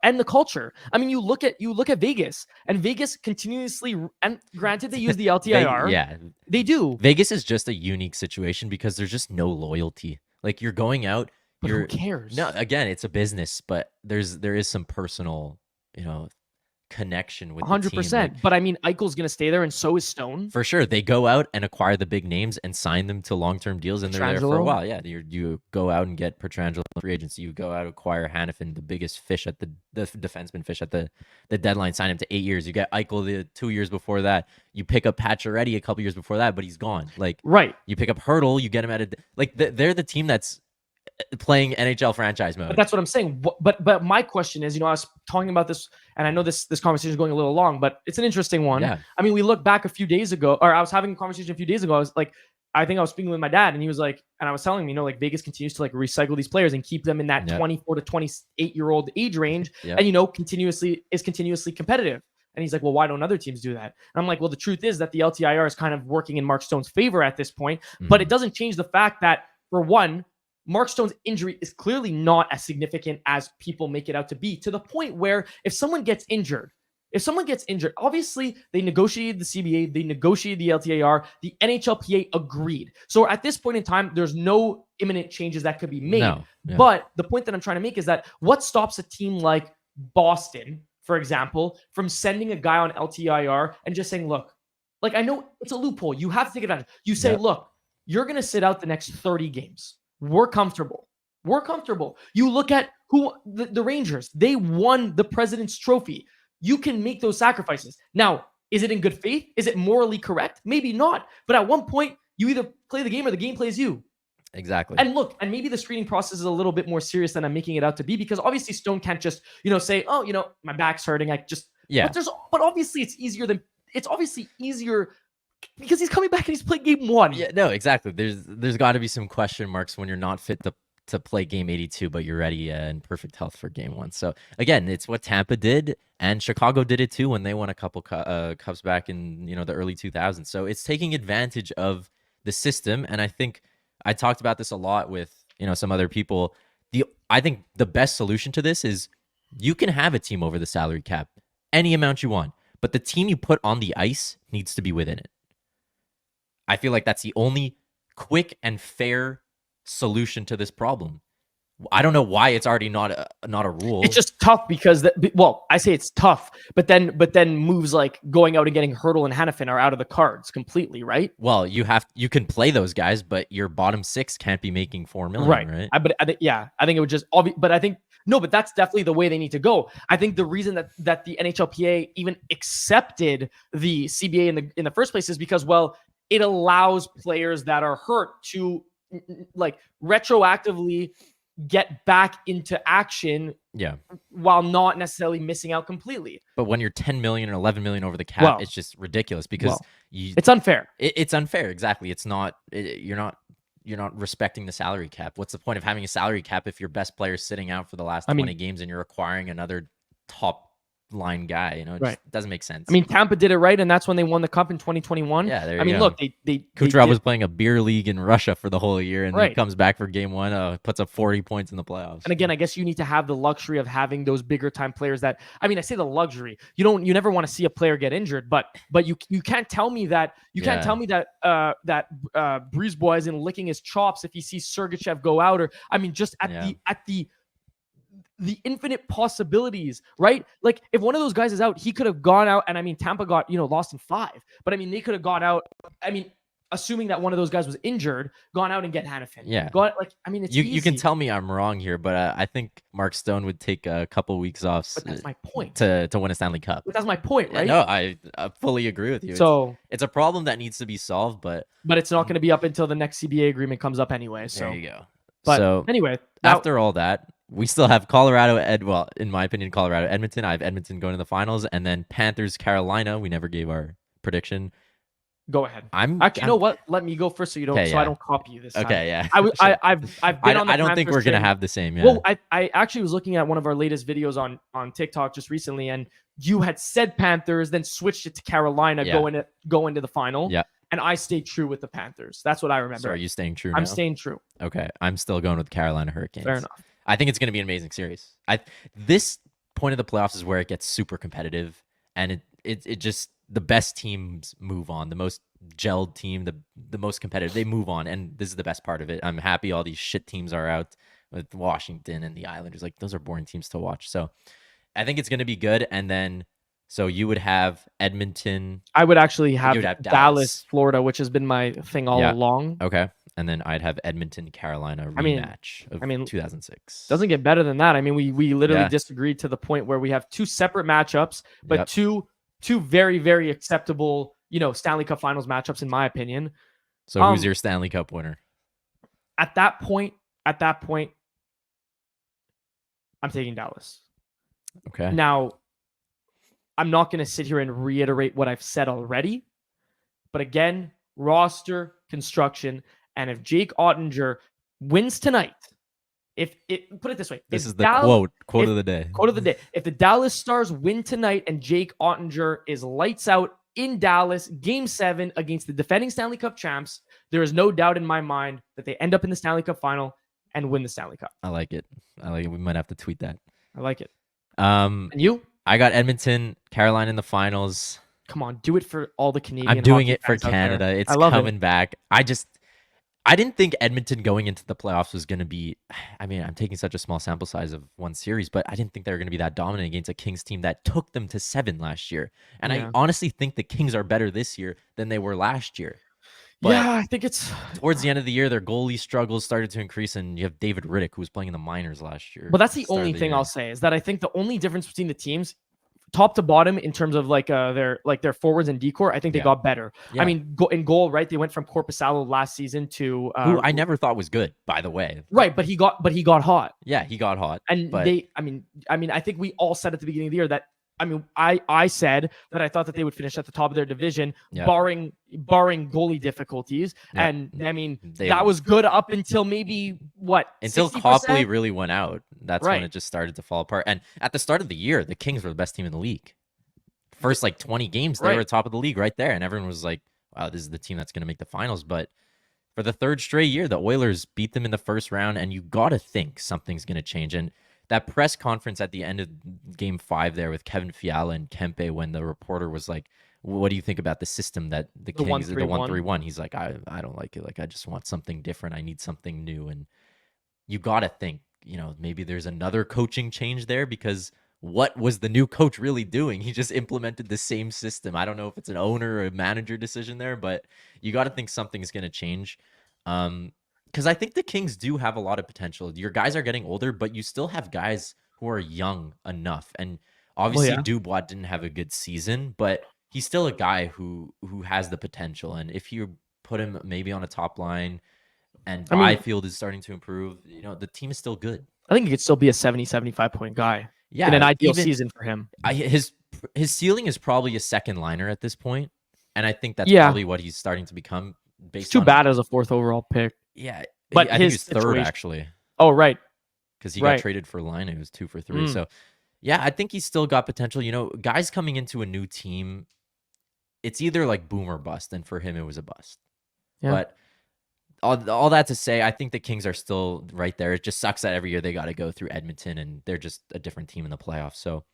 and the culture. I mean, you look at Vegas, and Vegas continuously, and granted they use the LTIR. Yeah, they do. Vegas is just a unique situation because there's just no loyalty. Like, you're going out, but who cares? No, again, it's a business, but there is some personal, connection with 100%. Like, but I mean, Eichel's going to stay there, and so is Stone. For sure. They go out and acquire the big names and sign them to long-term deals, and they're there for a while. Yeah, you go out and get Pietrangelo free agency. You go out and acquire Hanifin, the biggest fish at the defenseman fish at the deadline, sign him to 8 years. You get Eichel the 2 years before that. You pick up Pacioretty a couple years before that, but he's gone. Like, right. You pick up Hurdle, you get him they're the team that's playing NHL franchise mode. But that's what I'm saying. But my question is, I was talking about this, and I know this conversation is going a little long, but it's an interesting one. Yeah. I mean, we look back a few days ago, or I was having a conversation a few days ago. I was like, I think I was speaking with my dad, and he was like, and I was telling him, like, Vegas continues to like recycle these players and keep them in that 24 to 28-year-old age range, and continuously competitive. And he's like, well, why don't other teams do that? And I'm like, well, the truth is that the LTIR is kind of working in Mark Stone's favor at this point, but it doesn't change the fact that, for one, Mark Stone's injury is clearly not as significant as people make it out to be, to the point where if someone gets injured, obviously they negotiated the CBA, they negotiated the LTIR, the NHLPA agreed. So at this point in time, there's no imminent changes that could be made. No. Yeah. But the point that I'm trying to make is that what stops a team like Boston for example, from sending a guy on LTIR and just saying, look, like I know it's a loophole. You have to take advantage. You say, look, you're going to sit out the next 30 games. We're comfortable. You look at who the Rangers, they won the President's Trophy. You can make those sacrifices. Now, is it in good faith? Is it morally correct? Maybe not. But at one point, you either play the game or the game plays you. Exactly. And look, and maybe the screening process is a little bit more serious than I'm making it out to be, because obviously Stone can't just, say, oh, my back's hurting. But obviously it's obviously easier because he's coming back and he's playing game 1. Yeah, no, exactly. There's got to be some question marks when you're not fit to play game 82, but you're ready in perfect health for game 1. So again, it's what Tampa did, and Chicago did it too when they won a couple cups back in the early 2000s. So it's taking advantage of the system, and I think I talked about this a lot with some other people. I think the best solution to this is you can have a team over the salary cap any amount you want, but the team you put on the ice needs to be within it. I feel like that's the only quick and fair solution to this problem. I don't know why it's already not a rule. It's just tough because I say it's tough, but then moves like going out and getting Hurdle and Hannafin are out of the cards completely, right? Well, you can play those guys, but your bottom 6 can't be making $4 million, right? I think it would just but I think no, but that's definitely the way they need to go. I think the reason that the NHLPA even accepted the CBA in the first place is because, well, it allows players that are hurt to like retroactively get back into action, while not necessarily missing out completely. But when you're 10 million or 11 million over the cap, it's just ridiculous because it's unfair. It's unfair, exactly. It's not. You're not respecting the salary cap. What's the point of having a salary cap if your best player is sitting out for the last 20 games and you're acquiring another top line guy? It just doesn't make sense. I mean, Tampa did it right, and that's when they won the cup in 2021. Yeah, look, Kucherov was playing a beer league in Russia for the whole year, and then comes back for game 1, puts up 40 points in the playoffs. And again, I guess you need to have the luxury of having those bigger time players that, I say the luxury. You never want to see a player get injured, but you can't tell me that Brisebois isn't licking his chops if he sees Sergachev go out, or just at the infinite possibilities, right? Like if one of those guys is out, he could have gone out, and Tampa got lost in 5, but they could have gone out. Assuming that one of those guys was injured, gone out and get Hannafin. Yeah, it's you easy. can tell me I'm wrong here, but I think Mark Stone would take a couple weeks off. But that's my point. To win a Stanley Cup. But that's my point, right? No, I fully agree with you. So it's a problem that needs to be solved, but it's not going to be up until the next CBA agreement comes up anyway. So there you go. But anyway, after all that, we still have Colorado, in my opinion, Colorado, Edmonton. I have Edmonton going to the finals, and then Panthers, Carolina. We never gave our prediction. Go ahead. You know what? Let me go first, so I don't copy you this time. Okay, yeah. I've been on the I don't think we're gonna have the same. Yeah. Well, I actually was looking at one of our latest videos on TikTok just recently, and you had said Panthers, then switched it to Carolina, go into the final. Yeah. And I stayed true with the Panthers. That's what I remember. So are you staying true? I'm staying true. Okay, I'm still going with Carolina Hurricanes. Fair enough. I think it's going to be an amazing series. This point of the playoffs is where it gets super competitive, and it just the best teams move on. The most gelled team, the most competitive, they move on, and this is the best part of it. I'm happy all these shit teams are out with Washington and the Islanders. Like those are boring teams to watch. So I think it's going to be good. And then so you would have Edmonton. I would actually have Dallas, Florida, which has been my thing all along. Okay. And then I'd have Edmonton, Carolina rematch of 2006. Doesn't get better than that. We literally disagreed to the point where we have 2 separate matchups, but two very, very acceptable, Stanley Cup Finals matchups, in my opinion. So who's your Stanley Cup winner? At that point, I'm taking Dallas. Okay. Now, I'm not going to sit here and reiterate what I've said already, but again, roster construction. And if Jake Ottinger wins tonight, put it this way. This is the quote of the day. Quote of the day. If the Dallas Stars win tonight and Jake Ottinger is lights out in Dallas, Game 7 against the defending Stanley Cup champs, there is no doubt in my mind that they end up in the Stanley Cup final and win the Stanley Cup. I like it. We might have to tweet that. I like it. And you? I got Edmonton, Carolina in the finals. Come on, do it for all the Canadian. I'm doing it for Canada. It's coming back. I didn't think Edmonton going into the playoffs was going to be. I mean, I'm taking such a small sample size of one series, but I didn't think they were going to be that dominant against a Kings team that took them to 7 last year. And I Yeah. honestly think the Kings are better this year than they were last year. But Yeah, I think it's towards the end of the year, their goalie struggles started to increase, and you have David Riddick, who was playing in the minors last year. But that's at the start only of the thing year. I'll say is that I think the only difference between the teams, top to bottom, in terms of their forwards and decor, I think they Yeah. got better. Yeah. I mean, in goal, right? They went from Korpisalo last season to Who I never thought was good, by the way. right, but he got hot. Yeah, he got hot. And but I mean, I think we all said at the beginning of the year that, I mean, I said that I thought that they would finish at the top of their division, Yeah. barring goalie difficulties. Yeah. And I mean, They- that was good up until maybe until 60%? Copley really went out. That's when Right. it just started to fall apart. And at the start of the year, the Kings were the best team in the league. First 20 games, they Right. were top of the league right there, and everyone was like, "Wow, this is the team that's going to make the finals." But for the third straight year, the Oilers beat them in the first round, and you got to think something's going to change. And that press conference at the end of Game 5 there with Kevin Fiala and Kempe, when the reporter was like, "What do you think about the system that the Kings, the 1-3-1?" He's like, "I don't like it. Like, I just want something different. I need something new." And you got to think, maybe there's another coaching change there, because what was the new coach really doing? He just implemented the same system. I don't know if it's an owner or a manager decision there, but you got to think something's going to change. Because I think the Kings do have a lot of potential. Your guys are getting older, but you still have guys who are young enough. And obviously, Dubois didn't have a good season, but he's still a guy who has the potential. And if you put him maybe on a top line, and Byfield is starting to improve, the team is still good. I think he could still be a 70, 75 point guy. Yeah, in an ideal season for him. His ceiling is probably a second liner at this point, and I think that's probably what he's starting to become. It's too bad as a 4th overall pick. Yeah, but I think he's third actually. Oh, right, because he got traded for Line. It was 2 for 3. So, yeah, I think he's still got potential. Guys coming into a new team, it's either like boom or bust, and for him, it was a bust. Yeah. But all that to say, I think the Kings are still right there. It just sucks that every year they got to go through Edmonton, and they're just a different team in the playoffs. So,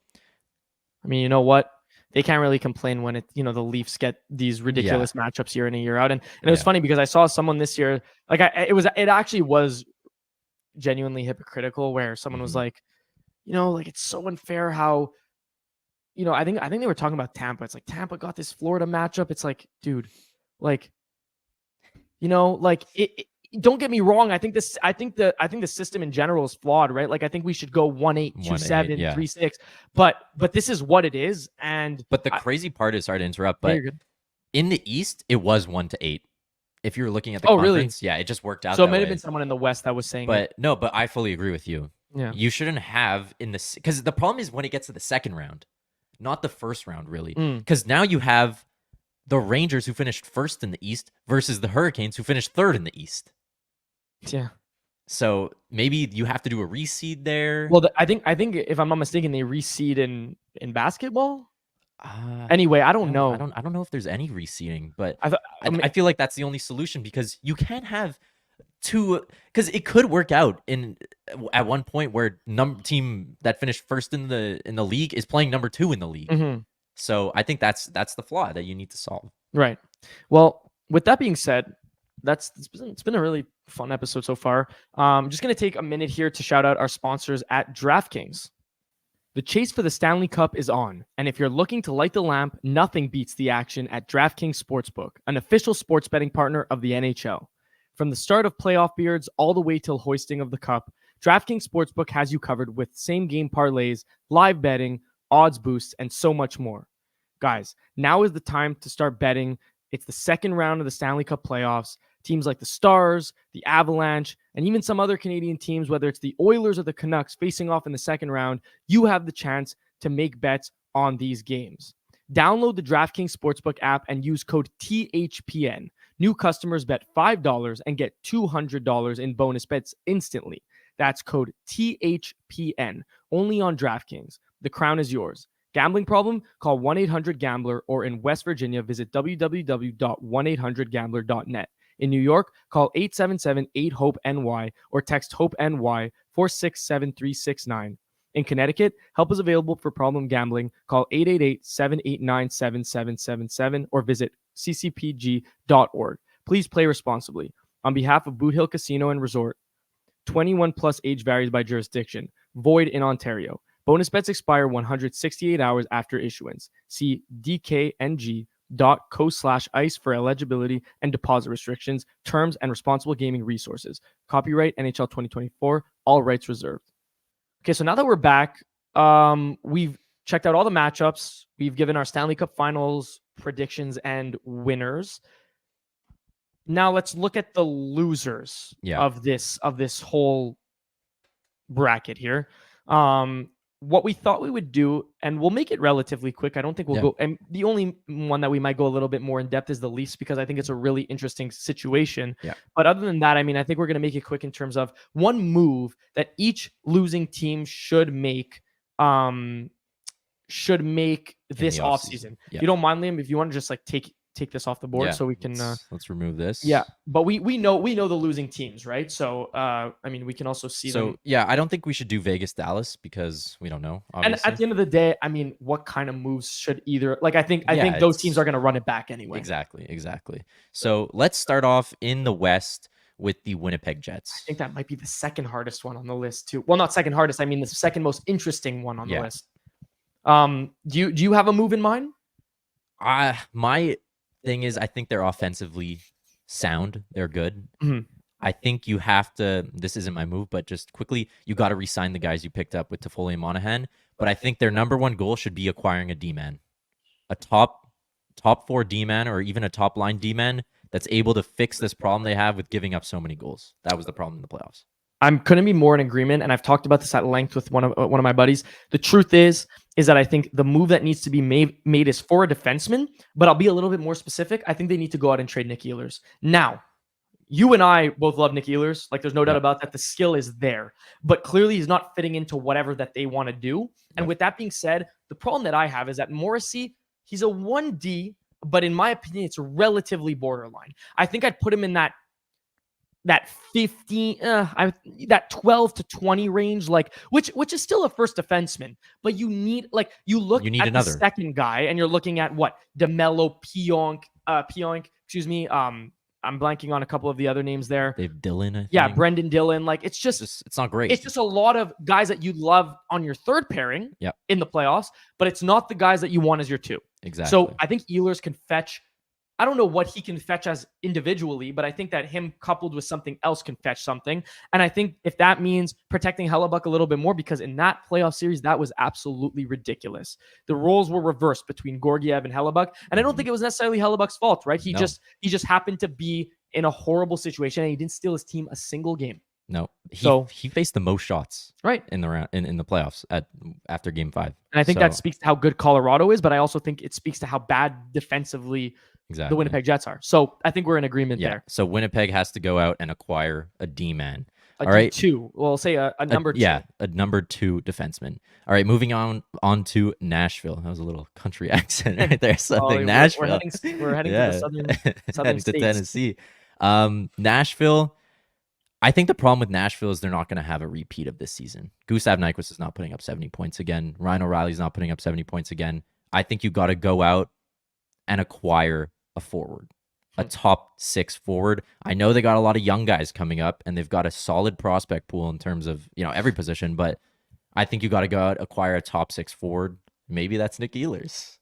I mean, you know what? They can't really complain when the Leafs get these ridiculous matchups year in and year out. And it was funny because I saw someone this year, it actually was genuinely hypocritical, where someone was like, it's so unfair how, I think they were talking about Tampa. It's like, Tampa got this Florida matchup. It's like, dude, don't get me wrong. I think the system in general is flawed, right? I think we should go 1-8, 2-7, 3-6. But this is what it is. But the crazy part is, sorry to interrupt, but in the East, it was 1-8. If you're looking at the conference, really? Yeah, it just worked out. So it might have been someone in the West that was saying but I fully agree with you. Yeah. You shouldn't have because the problem is when it gets to the second round, not the first round, really. Because now you have the Rangers, who finished first in the East, versus the Hurricanes, who finished third in the East. Yeah. So maybe you have to do a reseed there. Well, I think if I'm not mistaken, they reseed in basketball. Anyway, I don't know. I don't know if there's any reseeding, but I feel like that's the only solution, because you can't have two. Because it could work out at one point where team that finished first in the league is playing number 2 in the league. Mm-hmm. So I think that's the flaw that you need to solve. Right. Well, with that being said, it's been a really fun episode so far. I'm just going to take a minute here to shout out our sponsors at DraftKings. The chase for the Stanley Cup is on, and if you're looking to light the lamp, nothing beats the action at DraftKings Sportsbook, an official sports betting partner of the NHL. From the start of playoff beards all the way till hoisting of the cup, DraftKings Sportsbook has you covered with same-game parlays, live betting, odds boosts, and so much more. Guys, now is the time to start betting. It's the second round of the Stanley Cup playoffs. Teams like the Stars, the Avalanche, and even some other Canadian teams, whether it's the Oilers or the Canucks facing off in the second round, you have the chance to make bets on these games. Download the DraftKings Sportsbook app and use code THPN. New customers bet $5 and get $200 in bonus bets instantly. That's code THPN, only on DraftKings. The crown is yours. Gambling problem? Call 1-800-GAMBLER, or in West Virginia, visit www.1800gambler.net. In New York, call 877-8-HOPE-NY or text HOPE-NY 467-369. In Connecticut, help is available for problem gambling. Call 888-789-7777 or visit ccpg.org. Please play responsibly. on behalf of Boot Hill Casino and Resort. 21 plus age varies by jurisdiction. Void in Ontario. Bonus bets expire 168 hours after issuance. See dkng.co/ice for eligibility and deposit restrictions, terms, and responsible gaming resources. Copyright NHL 2024. All rights reserved. Okay, so now that we're back, we've checked out all the matchups. We've given our Stanley Cup Finals predictions and winners. Now let's look at the losers of this whole bracket here. What we thought we would do, and we'll make it relatively quick. I don't think we'll go. And the only one that we might go a little bit more in depth is the Leafs, because I think it's a really interesting situation. Yeah. But other than that, I mean, I think we're going to make it quick in terms of one move that each losing team should make this offseason. Yeah. If you don't mind, Liam, if you want to just like take this off the board so we can let's remove this. Yeah, but we know the losing teams, right? So I mean, we can also see them. Yeah, I don't think we should do Vegas Dallas because we don't know, obviously. And at the end of the day, I mean, what kind of moves should either, like, I think those teams are going to run it back anyway. Exactly. So let's start off in the West with the Winnipeg Jets. I think that might be the second hardest one on the list too. Well, not second hardest, I mean the second most interesting one on the list. Do you have a move in mind? My thing is, I think they're offensively sound. They're good. Mm-hmm. I think you have to, this isn't my move, but just quickly, you got to re-sign the guys you picked up with Toffoli and Monahan. But I think their number one goal should be acquiring a D-man. A top 4 D-man, or even a top line D-man that's able to fix this problem they have with giving up so many goals. That was the problem in the playoffs. I'm couldn't be more in agreement, and I've talked about this at length with one of my buddies. The truth is that I think the move that needs to be made is for a defenseman, but I'll be a little bit more specific. I think they need to go out and trade Nick Ehlers. Now, you and I both love Nick Ehlers. Like, there's no doubt about that. The skill is there, but clearly he's not fitting into whatever that they want to do. And with that being said, the problem that I have is that Morrissey, he's a 1D, but in my opinion, it's relatively borderline. I think I'd put him in that 15, that 12 to 20 range, like which is still a first defenseman, but you need at another the second guy, and you're looking at what DeMello, Pionk, excuse me. I'm blanking on a couple of the other names there. They have Dillon, I think. Yeah, Brendan Dillon. Like it's not great. It's just a lot of guys that you love on your third pairing in the playoffs, but it's not the guys that you want as your two. Exactly. So I think Ehlers can fetch. I don't know what he can fetch as individually, but I think that him coupled with something else can fetch something. And I think if that means protecting Hellebuck a little bit more, because in that playoff series, that was absolutely ridiculous. The roles were reversed between Georgiev and Hellebuck. And I don't think it was necessarily Hellebuck's fault, right? He just happened to be in a horrible situation, and he didn't steal his team a single game. No, he faced the most shots in the round in the playoffs after Game 5, and I think that speaks to how good Colorado is, but I also think it speaks to how bad defensively the Winnipeg Jets are. So I think we're in agreement there. So Winnipeg has to go out and acquire a D-man. All right, two. Well, say a number two. Yeah, a number 2 defenseman. All right, moving on to Nashville. That was a little country accent right there. Nashville. We're heading to the southern states. To Tennessee. Nashville. I think the problem with Nashville is they're not going to have a repeat of this season. Gustav Nyquist is not putting up 70 points again. Ryan O'Reilly's not putting up 70 points again. I think you got to go out and acquire a forward, a top 6 forward. I know they got a lot of young guys coming up, and they've got a solid prospect pool in terms of every position. But I think you got to go out, acquire a top 6 forward. Maybe that's Nick Ehlers.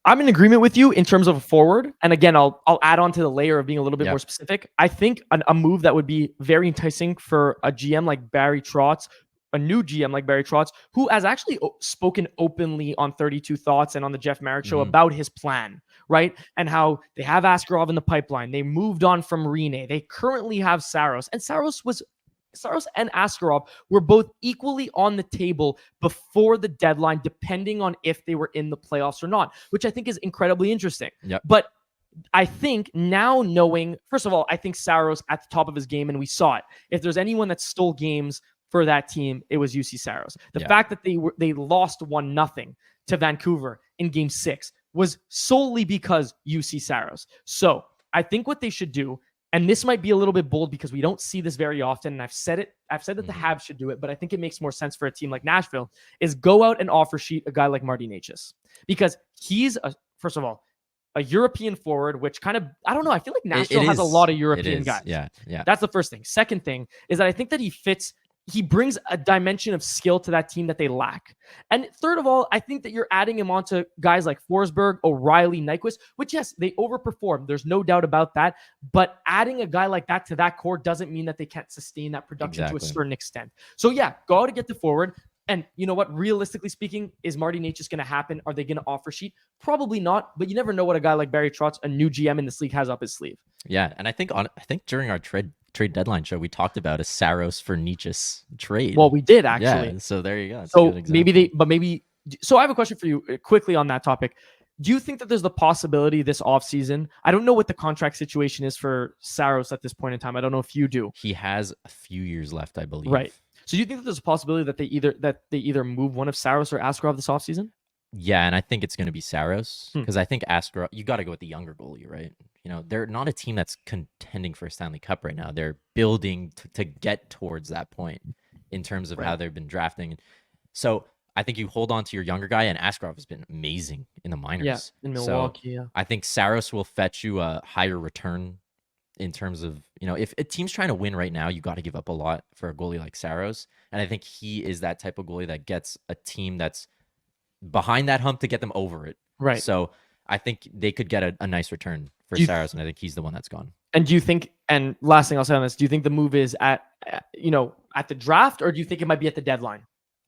I'm in agreement with you in terms of a forward. And again, I'll add on to the layer of being a little bit more specific. I think a move that would be very enticing for a GM like Barry Trotz, a new GM like Barry Trotz, who has actually spoken openly on 32 Thoughts and on the Jeff Marek show about his plan, right? And how they have Askarov in the pipeline. They moved on from Rene. They currently have Saros. And Saros and Askarov were both equally on the table before the deadline, depending on if they were in the playoffs or not, which I think is incredibly interesting. But I think now knowing, first of all, I think Saros at the top of his game, and we saw it. If there's anyone that stole games for that team, it was UC Saros. The fact that they lost 1-0 to Vancouver in Game 6 was solely because UC Saros. So I think what they should do, and this might be a little bit bold because we don't see this very often, and I've said that the Habs should do it, but I think it makes more sense for a team like Nashville, is go out and offer sheet a guy like Marty Necas. Because he's, first of all, a European forward, which kind of, I don't know. I feel like It Nashville has a is. lot of It European is. guys. Yeah. Yeah. That's the first thing. Second thing is that I think that he brings a dimension of skill to that team that they lack. And third of all, I think that you're adding him onto guys like Forsberg, O'Reilly, Nyquist, which, yes, they overperform. There's no doubt about that. But adding a guy like that to that core doesn't mean that they can't sustain that production to a certain extent. So yeah, go out and get the forward. And you know what? Realistically speaking, is Marty Necas going to happen? Are they going to offer sheet? Probably not. But you never know what a guy like Barry Trotz, a new GM in this league, has up his sleeve. Yeah, and I think during our trade deadline show, we talked about a Saros for Necas trade. Well, we did actually. Yeah, so there you go. That's so so I have a question for you quickly on that topic. Do you think that there's the possibility this offseason? I don't know what the contract situation is for Saros at this point in time. I don't know if you do. He has a few years left, I believe. Right. So do you think that there's a possibility that they either move one of Saros or Askarov this offseason? Yeah, and I think it's going to be Saros because I think Askarov, you got to go with the younger goalie, right? You know, they're not a team that's contending for a Stanley Cup right now. They're building to get towards that point in terms of how they've been drafting. So I think you hold on to your younger guy, and Askarov has been amazing in the minors. Yeah, in Milwaukee. So I think Saros will fetch you a higher return in terms of, you know, if a team's trying to win right now, you got to give up a lot for a goalie like Saros. And I think he is that type of goalie that gets a team that's behind that hump to get them over it. Right. So I think they could get a nice return for Saros, and I think he's the one that's gone. And do you think, and last thing I'll say on this, do you think the move is at the draft, or do you think it might be at the deadline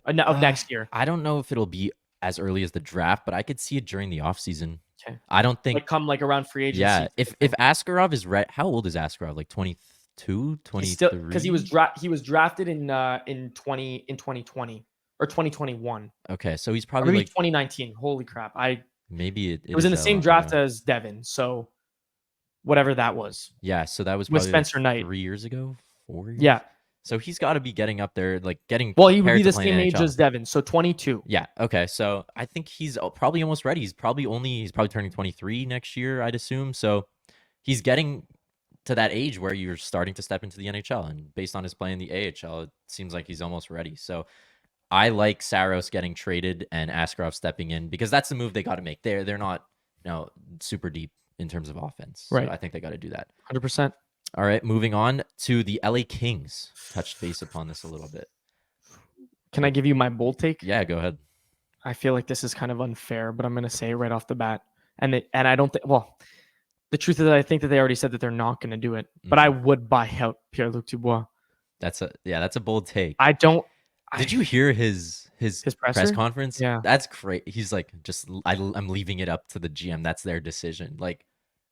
of next year? I don't know if it'll be as early as the draft, but I could see it during the offseason. Okay. I don't think come around free agency. Yeah, if Askarov is right, how old is Askarov? Like 22, 23? Because he was drafted in 2020 or 2021. Okay, so he's probably maybe like 2019. Holy crap! Maybe it was in the same draft as Devin. So whatever that was. Yeah, so that was with probably Spencer Knight 3 years ago, 4 years. Yeah. So he's got to be getting up there, like getting. Well, he would be to the play same in age NHL. as Devin, so 22. Yeah. Okay. So I think he's probably almost ready. He's probably turning 23 next year, I'd assume. So he's getting to that age where you're starting to step into the NHL, and based on his play in the AHL, it seems like he's almost ready. So I like Saros getting traded and Askarov stepping in because that's the move they got to make. They're not, super deep in terms of offense. Right. So I think they got to do that. 100%. All right, moving on to the LA Kings. Touched base upon this a little bit. Can I give you my bold take? Yeah, go ahead. I feel like this is kind of unfair, but I'm going to say it right off the bat. And I don't think, well, the truth is that I think that they already said that they're not going to do it, but I would buy out Pierre-Luc Dubois. That's a bold take. Did you hear his press conference? Yeah. That's great. He's like, I'm leaving it up to the GM. That's their decision. Like,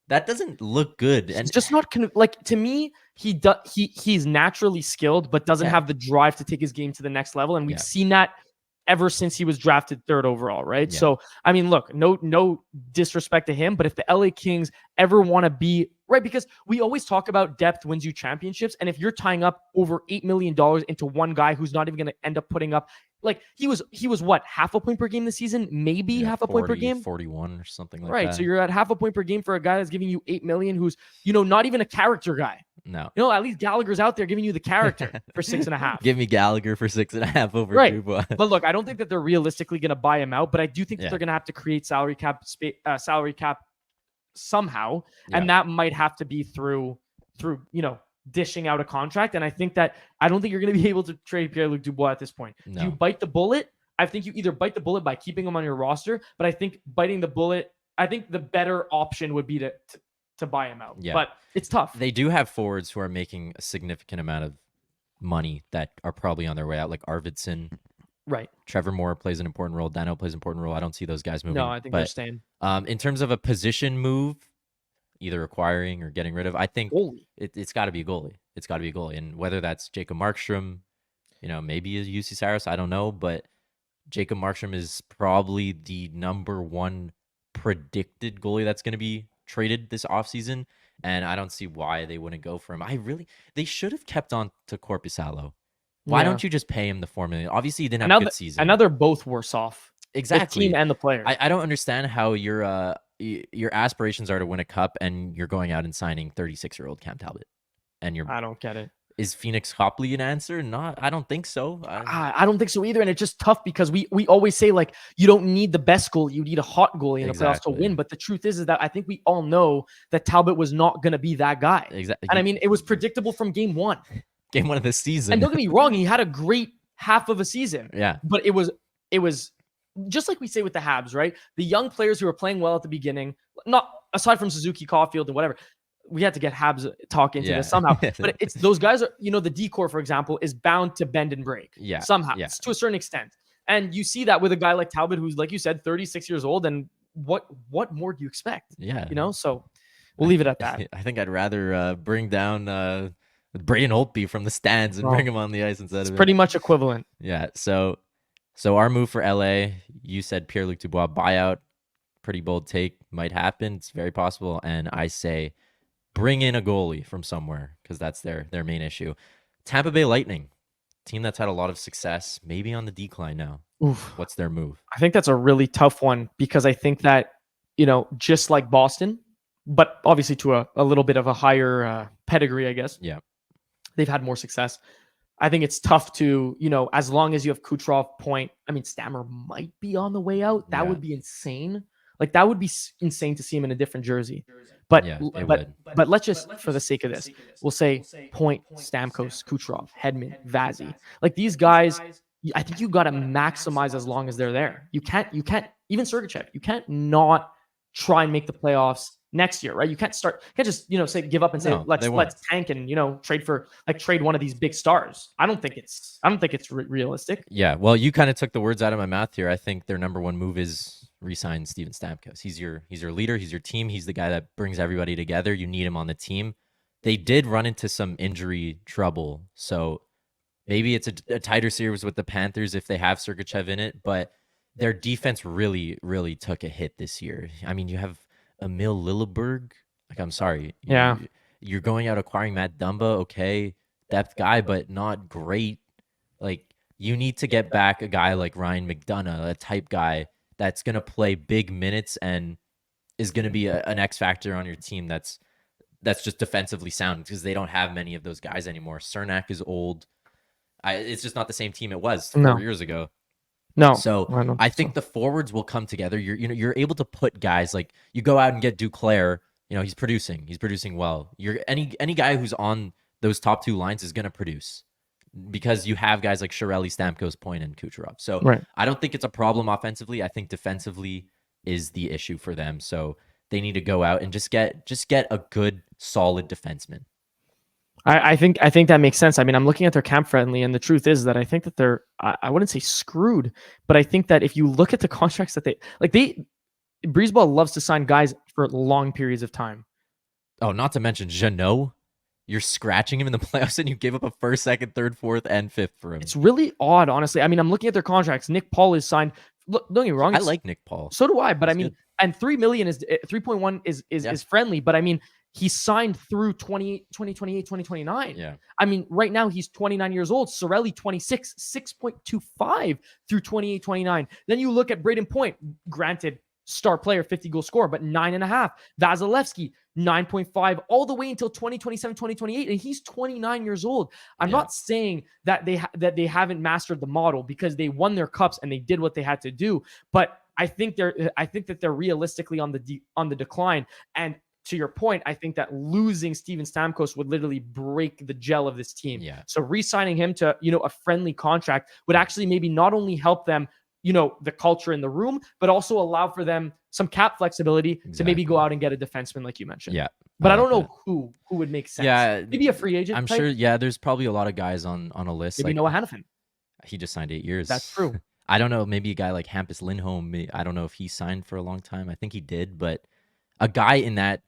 that doesn't look good. And it's just not to me, he's naturally skilled, but doesn't have the drive to take his game to the next level. And we've seen that ever since he was drafted 3rd overall, right? Yeah. So, I mean, look, no disrespect to him, but if the LA Kings ever want to be right, because we always talk about depth wins you championships. And if you're tying up over $8 million into one guy who's not even going to end up putting up, like he was what, half a point per game this season, maybe half a point per game, 41 or something like that. Right. So you're at half a point per game for a guy that's giving you $8 million, who's, not even a character guy. No. At least Gallagher's out there giving you the character for 6.5. Give me Gallagher for 6.5 over Dubois. But look, I don't think that they're realistically going to buy him out, but I do think that they're going to have to create salary cap somehow, and that might have to be through dishing out a contract. And I don't think you're going to be able to trade Pierre-Luc Dubois at this point. No. Do you bite the bullet? I think you either bite the bullet by keeping him on your roster, but I think biting the bullet, I think the better option would be to buy him out. But it's tough. They do have forwards who are making a significant amount of money that are probably on their way out, like Arvidsson. Right. Trevor Moore plays an important role. Dano plays an important role. I don't see those guys moving. No, I think they're staying. In terms of a position move, either acquiring or getting rid of, I think it's got to be a goalie. It's got to be a goalie. And whether that's Jacob Markstrom, maybe a UC Saros, I don't know. But Jacob Markstrom is probably the number one predicted goalie that's going to be traded this offseason. And I don't see why they wouldn't go for him. They should have kept on to Korpisalo. Why don't you just pay him the $4 million? Obviously, he didn't have a good season. And now they're both worse off. Exactly. The team and the player. I don't understand how your aspirations are to win a cup and you're going out and signing 36-year-old Cam Talbot. And I don't get it. Is Phoenix Copley an answer? Not, I don't think so. I don't think so either. And it's just tough because we always say, like, you don't need the best goalie, you need a hot goalie in the playoffs to win. But the truth is that I think we all know that Talbot was not going to be that guy. Exactly. And I mean, it was predictable from game one. Game one of the season. And don't get me wrong, he had a great half of a season. Yeah. But it was just like we say with the Habs, right? The young players who were playing well at the beginning, not aside from Suzuki, Caulfield, and whatever. We had to get Habs talk into this somehow. But it's those guys are, the decor, for example, is bound to bend and break. Yeah. Somehow. Yeah. To a certain extent. And you see that with a guy like Talbot, who's, like you said, 36 years old. And what more do you expect? Yeah. So we'll leave it at that. I think I'd rather bring down Braden Holtby from the stands and bring him on the ice instead of It's pretty much equivalent. Yeah. So our move for LA, you said Pierre-Luc Dubois buyout. Pretty bold take. Might happen. It's very possible. And I say, bring in a goalie from somewhere because that's their main issue. Tampa Bay Lightning, team that's had a lot of success, maybe on the decline now. Oof. What's their move? I think that's a really tough one because I think that, just like Boston, but obviously to a little bit of a higher pedigree, I guess. Yeah. They've had more success. I think it's tough to, as long as you have Kucherov, Point. I mean, Stammer might be on the way out. That would be insane. Like, that would be insane to see him in a different jersey. But let's just, for the sake of this, we'll say Point, Stamkos, Kucherov, Hedman, Vazzy. Like, these guys, I think you got to maximize as long as they're there. You can't even Sergachev. You can't not try and make the playoffs next year, right? You can't just say give up and say let's tank and trade one of these big stars. I don't think it's realistic. Yeah, well, you kind of took the words out of my mouth here. I think their number one move is re-sign Steven Stamkos. He's your leader. He's your team. He's the guy that brings everybody together. You need him on the team. They did run into some injury trouble, so maybe it's a tighter series with the Panthers if they have Sergachev in it. But their defense really, really took a hit this year. I mean, you have Emil Lilleberg. Like, I'm sorry. Yeah. You're going out acquiring Matt Dumba. Okay, depth guy, but not great. Like, you need to get back a guy like Ryan McDonough, a type guy that's going to play big minutes and is going to be an X factor on your team that's just defensively sound because they don't have many of those guys anymore. Cernak is old. It's just not the same team it was 4 years ago. No. So I think the forwards will come together. You're able to put guys like you go out and get Duclair. He's producing well. Any guy who's on those top two lines is going to produce. Because you have guys like Chiarelli, Stamkos, Point, and Kucherov. So I don't think it's a problem offensively. I think defensively is the issue for them. So they need to go out and just get a good, solid defenseman. I think that makes sense. I mean, I'm looking at their camp friendly, and the truth is that I think that they're, I wouldn't say screwed, but I think that if you look at the contracts that Breezeball loves to sign guys for long periods of time. Oh, not to mention Jeannot. You're scratching him in the playoffs and you gave up a first, second, third, fourth, and fifth for him. It's really odd, honestly. I mean, I'm looking at their contracts. Nick Paul is signed. Look, don't get me wrong. I like Nick Paul. So do I. But That's good. And $3 million is 3.1 is friendly. But I mean, he's signed through 2028, 2029. Yeah. I mean, right now he's 29 years old. Sorelli 26, 6.25 through 28, 29. Then you look at Braden Point. Granted, star player, 50 goal scorer, but 9.5. Vasilevsky, 9.5, all the way until 2027, 2028, and he's 29 years old. I'm not saying that they haven't mastered the model because they won their cups and they did what they had to do, but I think that they're realistically on the decline. And to your point, I think that losing Steven Stamkos would literally break the gel of this team. Yeah. So re-signing him to a friendly contract would actually maybe not only help them, the culture in the room, but also allow for them some cap flexibility to maybe go out and get a defenseman like you mentioned. Yeah. But I don't know who would make sense. Yeah. Maybe a free agent. I'm sure. Yeah. There's probably a lot of guys on a list. Maybe Noah Hannafin. He just signed 8 years. That's true. I don't know. Maybe a guy like Hampus Lindholm. I don't know if he signed for a long time. I think he did, but a guy in that,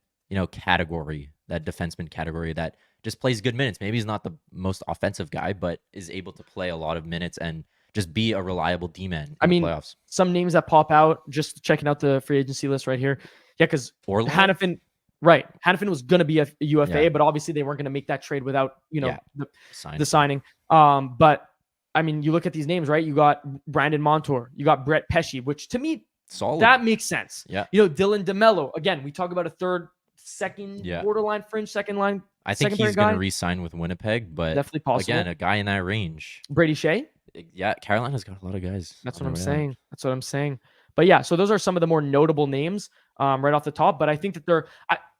category, that defenseman category that just plays good minutes. Maybe he's not the most offensive guy, but is able to play a lot of minutes and just be a reliable D-man in the playoffs. Some names that pop out, just checking out the free agency list right here. Yeah, because Hannafin, right. Hannafin was going to be a UFA, but obviously they weren't going to make that trade without, the signing. But, I mean, you look at these names, right? You got Brandon Montour. You got Brett Pesce, which to me, solid. That makes sense. Yeah. Dylan DeMello. Again, we talk about a third, second, borderline fringe, second line. I think secondary he's going guy? to re-sign with Winnipeg, but Definitely possible. again, a guy in that range. Brady Shea? Yeah, Carolina's got a lot of guys. That's on what I'm their way out. saying. That's what I'm saying. But yeah, so those are some of the more notable names right off the top. But I think that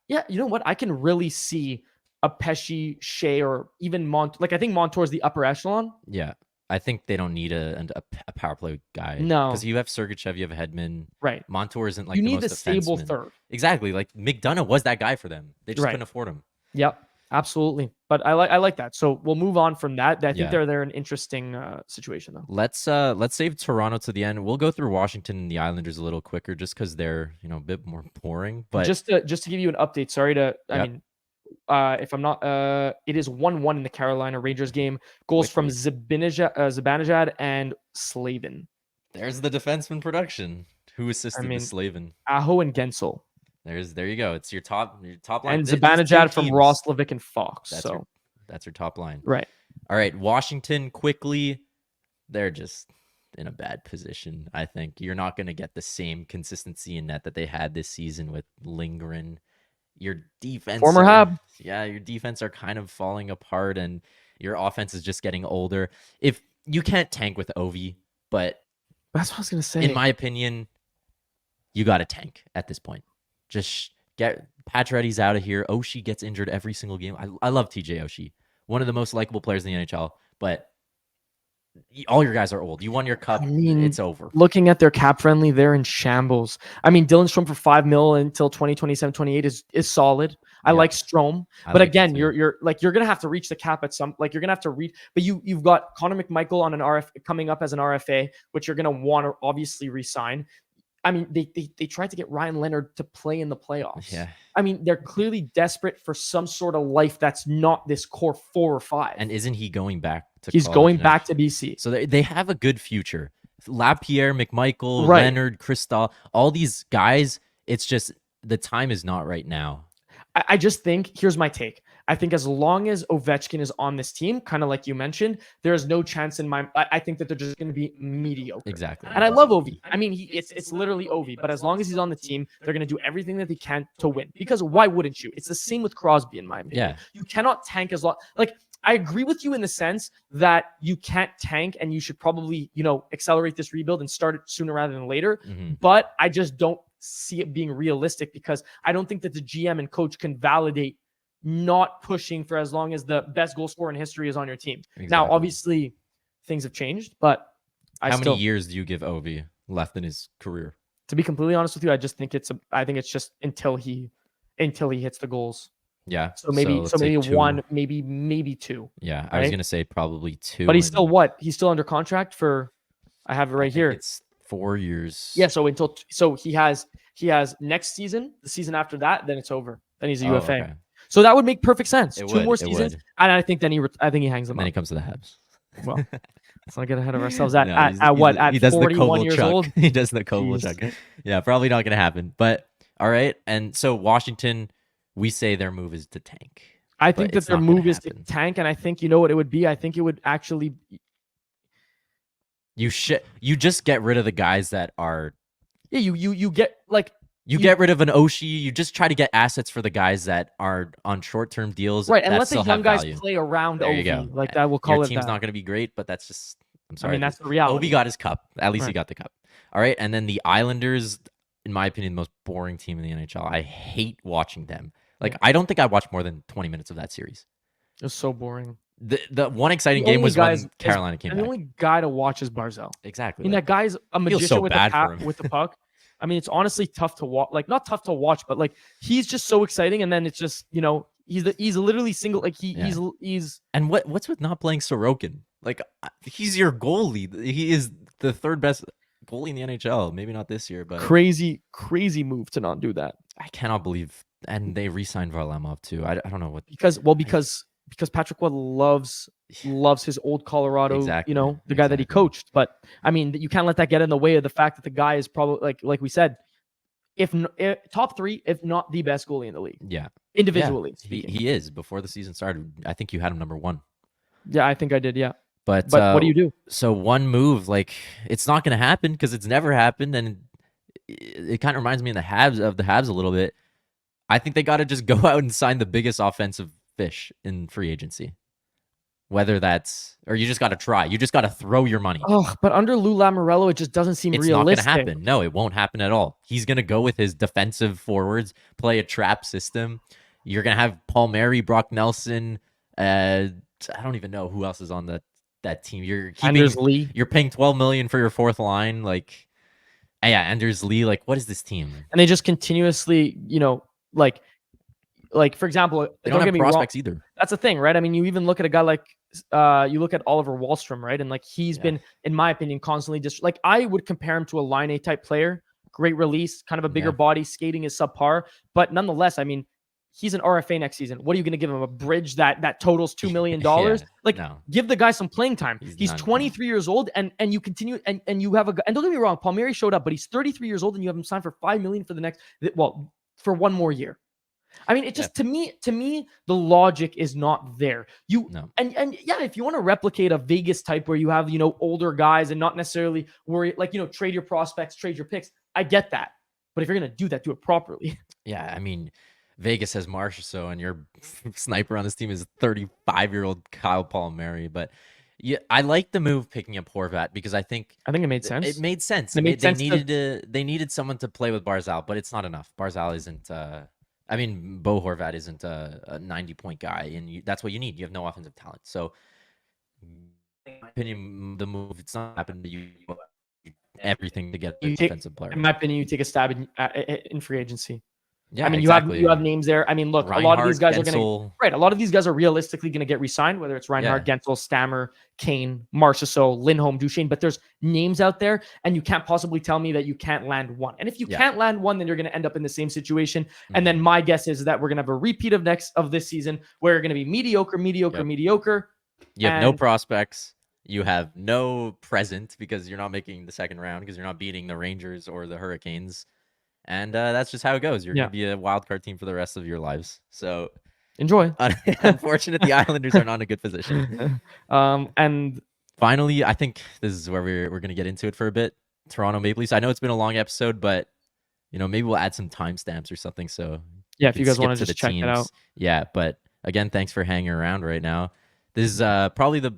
you know what? I can really see a Pesci, Shea, or even I think Montour's the upper echelon. Yeah. I think they don't need a power play guy. No. Because you have Sergachev, you have Hedman. Right. Montour isn't like You the need most the stable defenseman. third. Exactly. Like McDonough was that guy for them. They just Right. couldn't afford him. Yep. Absolutely. But I like that. So we'll move on from that. I think Yeah. they're an interesting situation though. Let's save Toronto to the end. We'll go through Washington and the Islanders a little quicker just because they're, a bit more boring. But just to give you an update, sorry to I Yep. mean if I'm not it is 1-1 in the Carolina Rangers game. Goals from Zibanejad and Slavin. There's the defenseman production. Who assisted the Slavin? Aho and Gensel. There you go. It's your top line. And Zibanejad from Roslovic and Fox. That's your top line. Right. All right. Washington, quickly. They're just in a bad position, I think. You're not going to get the same consistency in net that they had this season with Lindgren. Your defense. Former Hab. Yeah, your defense are kind of falling apart and your offense is just getting older. If you can't tank with Ovi, but that's what I was going to say. In my opinion, you got to tank at this point. Just get Pacioretty's out of here. Oshie gets injured every single game. I love TJ Oshie, one of the most likable players in the NHL, but all your guys are old. You won your cup. It's over. Looking at their cap friendly, they're in shambles. I mean, Dylan Strome for $5 million until 2027-28 is solid. I like Strome, but again, you're gonna have to reach the cap at some. Like you're gonna have to reach. But you've got Connor McMichael on an coming up as an RFA, which you're gonna want to obviously re-sign. I mean, they tried to get Ryan Leonard to play in the playoffs. Yeah. I mean, they're clearly desperate for some sort of life that's not this core 4 or 5. And isn't he going back to He's going back to BC. So they have a good future. Lapierre, McMichael, Leonard, Kristoff, all these guys, it's just the time is not right now. I just think, here's my take. I think as long as Ovechkin is on this team, kind of like you mentioned, there is no chance in I think that they're just going to be mediocre. Exactly. And I love Ovi. I mean, it's literally Ovi. But as long as he's on the team, they're going to do everything that they can to win. Because why wouldn't you? It's the same with Crosby, in my opinion. Yeah. You cannot tank as long. Like, I agree with you in the sense that you can't tank and you should probably, accelerate this rebuild and start it sooner rather than later. Mm-hmm. But I just don't see it being realistic because I don't think that the GM and coach can validate not pushing for as long as the best goal scorer in history is on your team. Exactly. Now, obviously, things have changed, but how many years do you give Ovi left in his career? To be completely honest with you, I just think it's just until he hits the goals. Yeah. So maybe 1, maybe 2. Yeah, right? I was gonna say probably 2. But he's still what? He's still under contract for. I have it right here. It's 4 years. Yeah. So he has next season, the season after that, then it's over. Then he's a UFA. Okay. So that would make perfect sense. 2 more seasons, and I think then he hangs them up. Then he comes to the Habs. Well, let's not get ahead of ourselves. At 41 years old, he does the Kovalchuk. Yeah, probably not going to happen. But all right, and so Washington, we say their move is to tank. I think that their move is to tank, and I think you know what it would be. I think it would actually. You just get rid of the guys that are. Yeah, you get like. You get rid of an Oshie. You just try to get assets for the guys that are on short-term deals. Right, and let the young guys play around there Ovi. You go. Like that, we'll call Your it team's that. not going to be great, but that's just... I'm sorry. I mean, that's the reality. Ovi got his cup. At least he got the cup. All right, and then the Islanders, in my opinion, the most boring team in the NHL. I hate watching them. Like, I don't think I watched more than 20 minutes of that series. It was so boring. The one exciting game was when Carolina came back. The only guy to watch is Barzal. Exactly. I mean, that guy's a magician with the puck. I mean, it's honestly tough to watch. Like, not tough to watch, but like he's just so exciting. And then it's just, he's literally single. Like he's. And what's with not playing Sorokin? Like he's your goalie. He is the 3rd best goalie in the NHL. Maybe not this year, but crazy move to not do that. I cannot believe. And they re-signed Varlamov too. I don't know what because Patrick Wood loves his old Colorado, the guy that he coached. But I mean, you can't let that get in the way of the fact that the guy is probably like we said, if top 3, if not the best goalie in the league. Yeah, individually, he is. Before the season started, I think you had him number 1. Yeah, I think I did. Yeah, but what do you do? So one move, like it's not going to happen because it's never happened, and it kind of reminds me of the Habs a little bit. I think they got to just go out and sign the biggest offensive fish in free agency. Whether that's, or you just got to try. You just got to throw your money. Oh, but under Lou Lamoriello, it just doesn't seem It's realistic. not going to happen. No, it won't happen at all. He's going to go with his defensive forwards, play a trap system. You're going to have Palmieri, Brock Nelson. I don't even know who else is on that team. Anders Lee. You're paying $12 million for your fourth line. Like, yeah, Anders Lee. Like, what is this team? And they just continuously, like for example, they don't have prospects either. That's the thing, right? I mean, you even look at a guy like you look at Oliver Wahlstrom, right? And like he's been, in my opinion, constantly just like I would compare him to a line A type player. Great release, kind of a bigger body, skating is subpar, but nonetheless, I mean, he's an RFA next season. What are you going to give him? A bridge that totals $2 million? Give the guy some playing time. He's 23 years old, and you continue and you have and don't get me wrong, Palmieri showed up, but he's 33 years old, and you have him signed for $5 million for one more year. I mean, it just to me, the logic is not there. If you want to replicate a Vegas type where you have, older guys and not necessarily worry, trade your prospects, trade your picks. I get that. But if you're going to do that, do it properly. Yeah. I mean, Vegas has Marchessault, and your sniper on this team is 35-year-old Kyle Palmieri. But yeah, I like the move picking up Horvat because I think it made sense. It made sense. They needed someone to play with Barzal, but it's not enough. Barzal isn't. Bo Horvat isn't a 90-point guy, and that's what you need. You have no offensive talent. So, in my opinion, the move, it's not happened to you. Everything to get a defensive player. In my opinion, you take a stab in free agency. Yeah, I mean, exactly. you have names there. I mean, look, Reinhart, a lot of these guys Gensel. are going to a lot of these guys are realistically going to get re-signed, whether it's Reinhart, Gensel, Stammer, Kane, Marchessault, Lindholm, Duchesne. But there's names out there, and you can't possibly tell me that you can't land one. And if you can't land one, then you're going to end up in the same situation. Mm-hmm. And then my guess is that we're going to have a repeat of this season, where you're going to be mediocre. You have no prospects. You have no present because you're not making the second round because you're not beating the Rangers or the Hurricanes. And that's just how it goes. You're going to be a wild card team for the rest of your lives. So enjoy. Unfortunately, the Islanders are not in a good position. And finally, I think this is where we're going to get into it for a bit. Toronto Maple Leafs. I know it's been a long episode, but maybe we'll add some timestamps or something. So yeah, if you guys want to just check it out. Yeah, but again, thanks for hanging around right now. This is probably the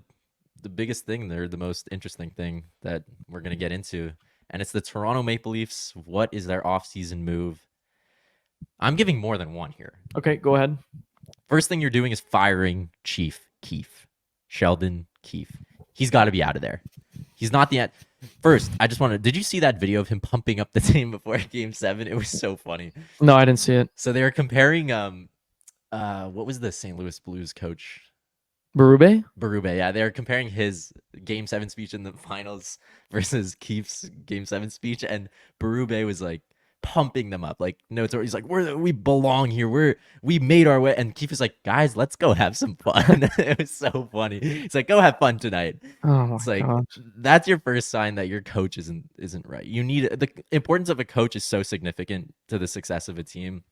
biggest thing there, the most interesting thing that we're going to get into. And it's the Toronto Maple Leafs. What is their offseason move? I'm giving more than one here. Okay, go ahead. First thing you're doing is firing Chief Keefe. Sheldon Keefe. He's got to be out of there. He's not the... First, I just want to... Did you see that video of him pumping up the team before Game 7? It was so funny. No, I didn't see it. So they were comparing... what was the St. Louis Blues coach? Berube, yeah. They're comparing his Game 7 speech in the finals versus Keefe's Game 7 speech, and Berube was like pumping them up. Like, no, he's like, we belong here. We made our way. And Keefe is like, guys, let's go have some fun. It was so funny. He's like, go have fun tonight. Oh, it's like, that's your first sign that your coach isn't right. You need the importance of a coach is so significant to the success of a team.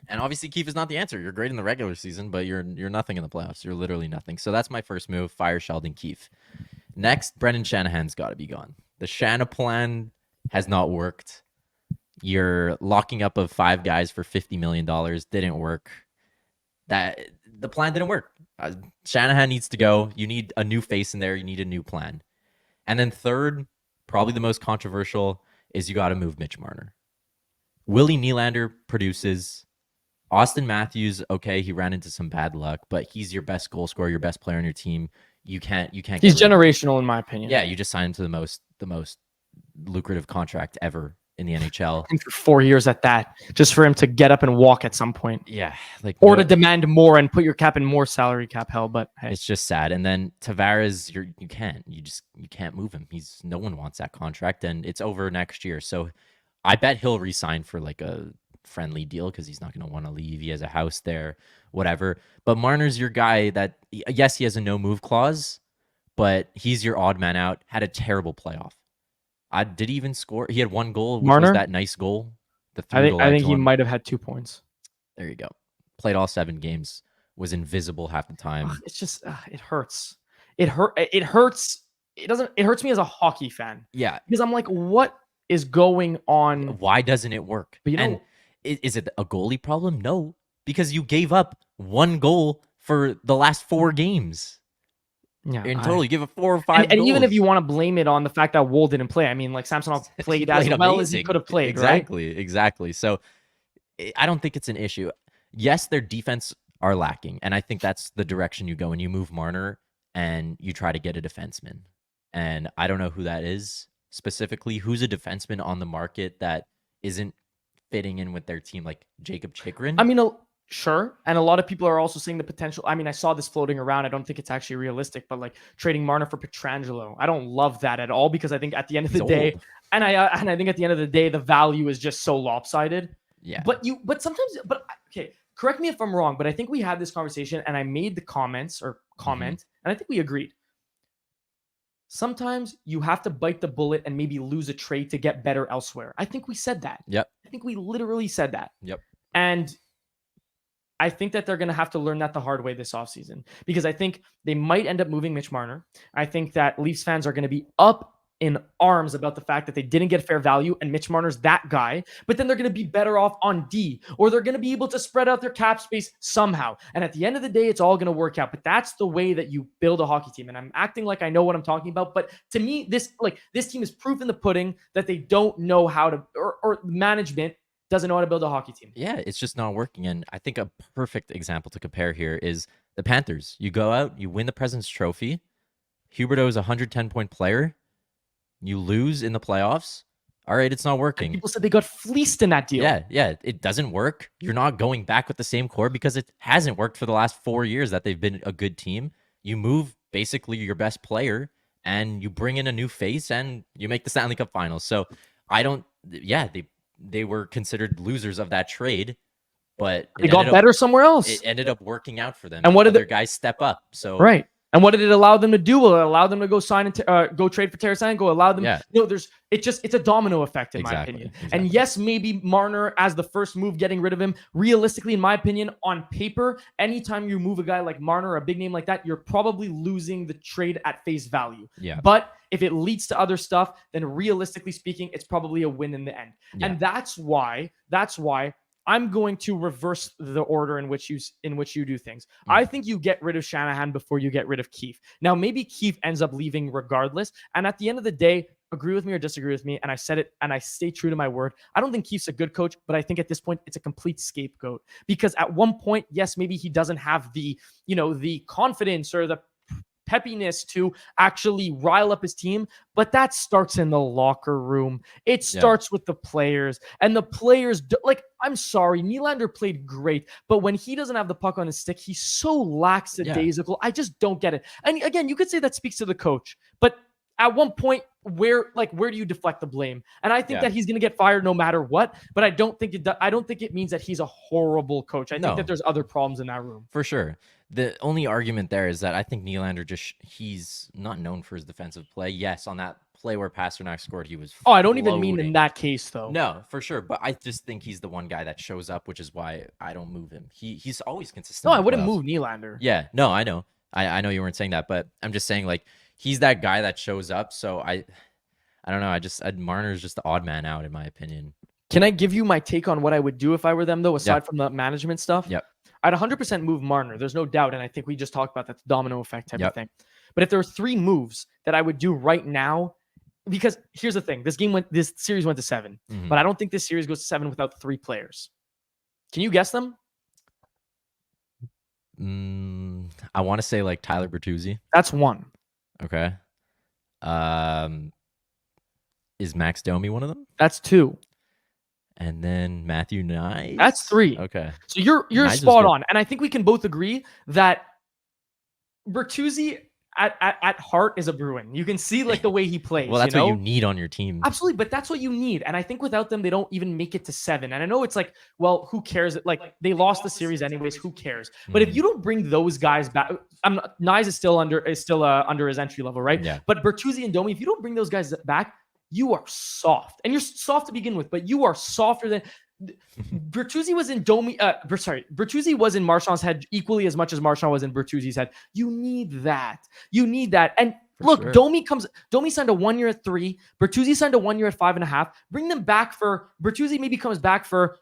And obviously, Keefe is not the answer. You're great in the regular season, but you're nothing in the playoffs. You're literally nothing. So that's my first move. Fire Sheldon Keefe. Next, Brendan Shanahan's got to be gone. The Shana plan has not worked. You're locking up of 5 guys for $50 million. Didn't work. The plan didn't work. Shanahan needs to go. You need a new face in there. You need a new plan. And then third, probably the most controversial, is you got to move Mitch Marner. Willie Nylander produces. Austin Matthews, okay, he ran into some bad luck, but he's your best goal scorer, your best player on your team. You can't. He's generational in my opinion. Yeah, you just signed him to the most lucrative contract ever in the NHL. I think for 4 years at that, just for him to get up and walk at some point. Yeah, to demand more and put your cap in more salary cap hell. But hey, it's just sad. And then Tavares, you can't move him. No one wants that contract, and it's over next year. So I bet he'll resign for like a friendly deal because he's not going to want to leave. He has a house there, whatever. But Marner's your guy that, yes, he has a no move clause, but he's your odd man out. Had a terrible playoff. Did he even score? He had 1 goal, which Marner? was that nice goal. I think he might have had 2 points. There you go. Played all 7 games. Was invisible half the time. It's just it hurts. It hurts. It hurts me as a hockey fan. Yeah, because I'm like, what is going on? Why doesn't it work? But is it a goalie problem? No, because you gave up 1 goal for the last 4 games. Yeah, In total, you give it 4 or 5 and goals. even if you want to blame it on the fact that Wool didn't play, I mean, like Samsonov played as well as he could have played, right? Exactly. So I don't think it's an issue. Yes, their defense are lacking, and I think that's the direction you go when you move Marner and you try to get a defenseman. And I don't know who that is specifically. Who's a defenseman on the market that isn't fitting in with their team, like Jacob Chikrin? I mean, sure. And a lot of people are also seeing the potential. I mean, I saw this floating around. I don't think it's actually realistic, but like trading Marner for Pietrangelo, I don't love that at all because I think at the end of the day, and I think at the end of the day, the value is just so lopsided. Yeah. But okay, correct me if I'm wrong, but I think we had this conversation and I made the comment, and I think we agreed. Sometimes you have to bite the bullet and maybe lose a trade to get better elsewhere. I think we said that. Yep. I think we literally said that. Yep. And I think that they're going to have to learn that the hard way this offseason because I think they might end up moving Mitch Marner. I think that Leafs fans are going to be up in arms about the fact that they didn't get fair value and Mitch Marner's that guy, but then they're going to be better off on D, or they're going to be able to spread out their cap space somehow. And at the end of the day, it's all going to work out. But that's the way that you build a hockey team. And I'm acting like I know what I'm talking about. But to me, this team is proof in the pudding that they don't know how to, or management doesn't know how to build a hockey team. Yeah, it's just not working. And I think a perfect example to compare here is the Panthers. You go out, you win the President's Trophy. Huberdeau is a 110-point player. You lose in the playoffs. All right, it's not working. And people said they got fleeced in that deal. Yeah, it doesn't work. You're not going back with the same core because it hasn't worked for the last 4 years that they've been a good team. You move basically your best player and you bring in a new face and you make the Stanley Cup Finals. So they were considered losers of that trade, but they got better somewhere else. It ended up working out for them. And what did their guys step up? So right. And what did it allow them to do? Well, it allowed them to go sign and go trade for Tarasenko. Allow them. Yeah. It's a domino effect in my opinion. Exactly. And yes, maybe Marner as the first move, getting rid of him. Realistically, in my opinion, on paper, anytime you move a guy like Marner, a big name like that, you're probably losing the trade at face value. Yeah. But if it leads to other stuff, then realistically speaking, it's probably a win in the end. Yeah. And that's why I'm going to reverse the order in which you do things. I think you get rid of Shanahan before you get rid of Keefe. Now, maybe Keefe ends up leaving regardless. And at the end of the day, agree with me or disagree with me, and I said it and I stay true to my word. I don't think Keefe's a good coach, but I think at this point it's a complete scapegoat. Because at one point, yes, maybe he doesn't have the confidence or the peppiness to actually rile up his team, but that starts in the locker room. It starts with the players, and the players I'm sorry, Nylander played great, but when he doesn't have the puck on his stick, he's so lackadaisical. I just don't get it. And again, you could say that speaks to the coach, but at one point, where do you deflect the blame? And I think that he's going to get fired no matter what. But I don't think it means that he's a horrible coach. I think that there's other problems in that room. For sure. The only argument there is that I think Nylander he's not known for his defensive play. Yes, on that play where Pasternak scored, he was. Oh, I don't even mean in that case though. No, for sure. But I just think he's the one guy that shows up, which is why I don't move him. He's always consistent. No, I wouldn't move Nylander. Yeah, no, I know. I know you weren't saying that, but I'm just saying he's that guy that shows up. So I don't know. Marner's just the odd man out in my opinion. Can I give you my take on what I would do if I were them though, aside from the management stuff? Yep. I'd 100% move Marner. There's no doubt. And I think we just talked about that domino effect type of thing. But if there are 3 moves that I would do right now, because here's the thing, this series went to 7, but I don't think this series goes to 7 without 3 players. Can you guess them? I want to say Tyler Bertuzzi. That's 1. Okay. Is Max Domi one of them? That's 2. And then Matthew Knies? That's 3. Okay. So you're spot on. And I think we can both agree that Bertuzzi at heart is a Bruin. You can see the way he plays. Well, that's what you need on your team. Absolutely, but that's what you need. And I think without them, they don't even make it to 7. And I know it's well, who cares? They lost the series anyways. Who cares? But if you don't bring those guys back, Knies is still under his entry level, right? Yeah. But Bertuzzi and Domi, if you don't bring those guys back, you are soft. And you're soft to begin with, but you are softer than Bertuzzi was in Bertuzzi was in Marchand's head equally as much as Marchand was in Bertuzzi's head. You need that. And look, sure. Domi signed a 1 year at 3. Bertuzzi signed a 1 year at 5.5. Bring them back for Bertuzzi maybe comes back for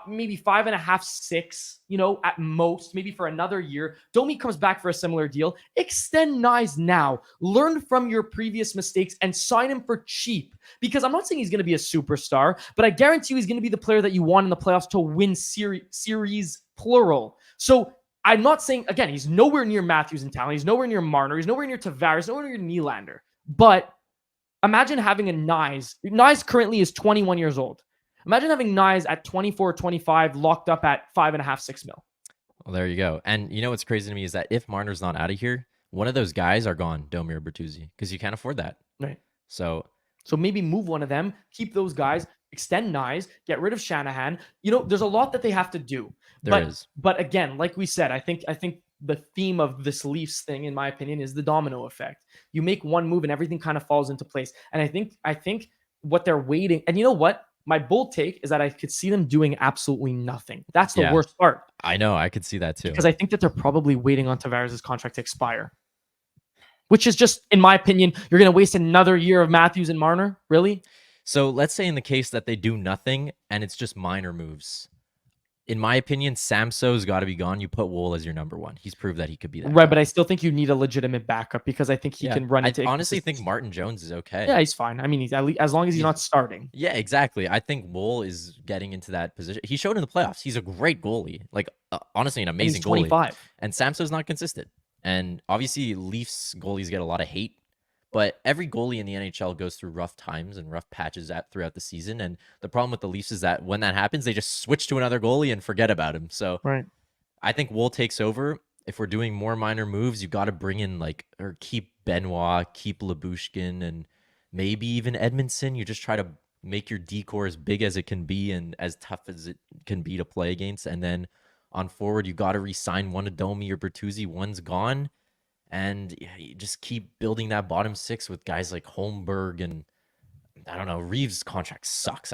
maybe 5.5, 6, at most, maybe for another year. Domi comes back for a similar deal. Extend Nyes now. Learn from your previous mistakes and sign him for cheap. Because I'm not saying he's going to be a superstar, but I guarantee you he's going to be the player that you want in the playoffs to win series plural. So I'm not saying, again, he's nowhere near Matthews in talent. He's nowhere near Marner. He's nowhere near Tavares. Nowhere near Nylander. But imagine having a Nyes. Nyes currently is 21 years old. Imagine having Nyes at 24, 25, locked up at 5.5, 6 mil. Well, there you go. And you know what's crazy to me is that if Marner's not out of here, one of those guys are gone, Domi or Bertuzzi, because you can't afford that. Right. So maybe move one of them, keep those guys, extend Nyes, get rid of Shanahan. There's a lot that they have to do. But again, like we said, I think the theme of this Leafs thing, in my opinion, is the domino effect. You make one move and everything kind of falls into place. And I think what they're waiting, and you know what? My bold take is that I could see them doing absolutely nothing. That's the worst part. I know. I could see that too. Because I think that they're probably waiting on Tavares' contract to expire. Which is just, in my opinion, you're going to waste another year of Matthews and Marner? Really? So let's say in the case that they do nothing and it's just minor moves. In my opinion, Samso's got to be gone. You put Wool as your number one. He's proved that he could be that. Right, but I still think you need a legitimate backup because I think he can run into. I honestly think Martin Jones is okay. Yeah, he's fine. I mean, he's as long as he's not starting. Yeah, exactly. I think Wool is getting into that position. He showed in the playoffs. He's a great goalie. Like, honestly, an amazing goalie. 25. And Samso's not consistent. And obviously, Leafs goalies get a lot of hate. But every goalie in the NHL goes through rough times and rough patches throughout the season. And the problem with the Leafs is that when that happens, they just switch to another goalie and forget about him. So right. I think Wool takes over. If we're doing more minor moves, you got to bring in or keep Benoit, keep Lyubushkin, and maybe even Edmondson. You just try to make your decor as big as it can be and as tough as it can be to play against. And then on forward, you got to re-sign one of Domi or Bertuzzi. One's gone. And you just keep building that bottom six with guys like Holmberg and, I don't know, Reeves' contract sucks.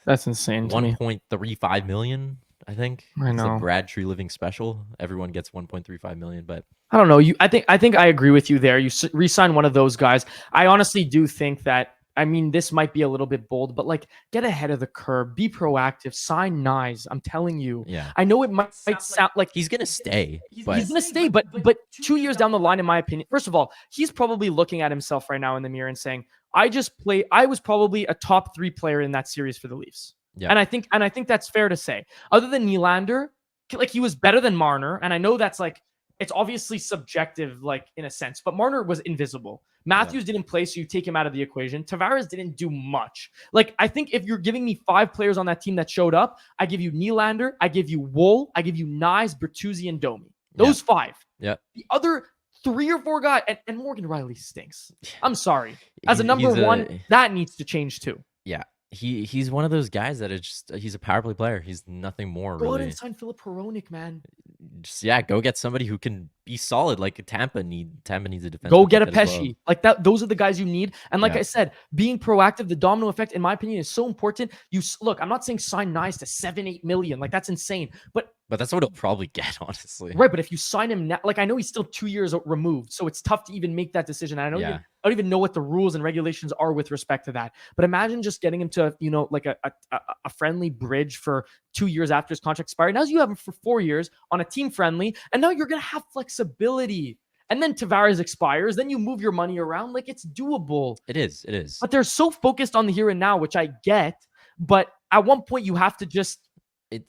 That's insane. $1.35 million, I think. I know. It's the Brad Tree Living special. Everyone gets $1.35 million, but I don't know. I think I agree with you there. You re-sign one of those guys. I honestly do think that. I mean, this might be a little bit bold, but get ahead of the curve, be proactive, sign Nyes. I'm telling you. Yeah. I know it might sound like he's gonna stay. He's gonna stay, but 2 years down the line, in my opinion, first of all, he's probably looking at himself right now in the mirror and saying, I was probably a top 3 player in that series for the Leafs. Yeah. And I think that's fair to say. Other than Nylander, he was better than Marner, and I know that's it's obviously subjective, in a sense, but Marner was invisible. Matthews didn't play, so you take him out of the equation. Tavares didn't do much. I think if you're giving me 5 players on that team that showed up, I give you Nylander, I give you Wool, I give you Nyes, Bertuzzi, and Domi. Those 5. Yeah. The other 3 or 4 guys, and Morgan Riley stinks. I'm sorry. As a number one, that needs to change too. Yeah. He's one of those guys that he's a power play player. He's nothing more. Go really. out and sign Philip Hronik, man. Just, go get somebody who can be solid. Tampa needs a defense. Go get a Pesci. Well. Those are the guys you need. And I said, being proactive, the domino effect, in my opinion, is so important. I'm not saying sign Nyes to 7-8 million. That's insane. But that's what he'll probably get, honestly. Right, but if you sign him now, I know he's still 2 years removed, so it's tough to even make that decision. I don't even know what the rules and regulations are with respect to that. But imagine just getting him to, a friendly bridge for 2 years after his contract expired. Now you have him for 4 years on a team friendly, and now you're going to have flexibility. And then Tavares expires, then you move your money around. It's doable. It is. But they're so focused on the here and now, which I get. But at one point, you have to just...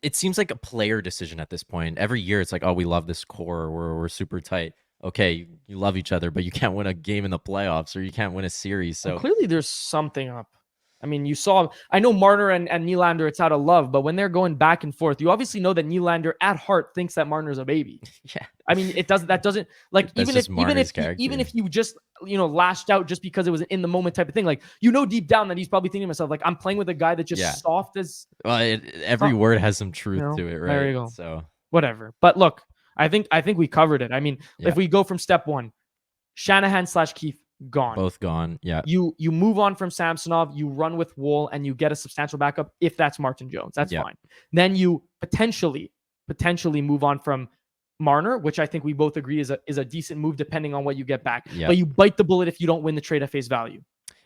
It seems like a player decision at this point. Every year, it's we love this core. We're super tight. Okay, you love each other, but you can't win a game in the playoffs or you can't win a series. So clearly there's something up. I mean, I know Marner and Nylander, it's out of love, but when they're going back and forth, you obviously know that Nylander at heart thinks that Marner's a baby. Yeah. I mean, that doesn't even if you just, lashed out just because it was in the moment type of thing, deep down that he's probably thinking to himself, I'm playing with a guy that's just soft as. Well, every word has some truth to it, right? There you go. So whatever. But look, I think we covered it. I mean, if we go from step 1, Shanahan / Keith, gone. Both gone. Yeah. You move on from Samsonov, you run with Wool, and you get a substantial backup if that's Martin Jones. That's fine. Then you potentially move on from Marner, which I think we both agree is a decent move depending on what you get back. But you bite the bullet if you don't win the trade at face value.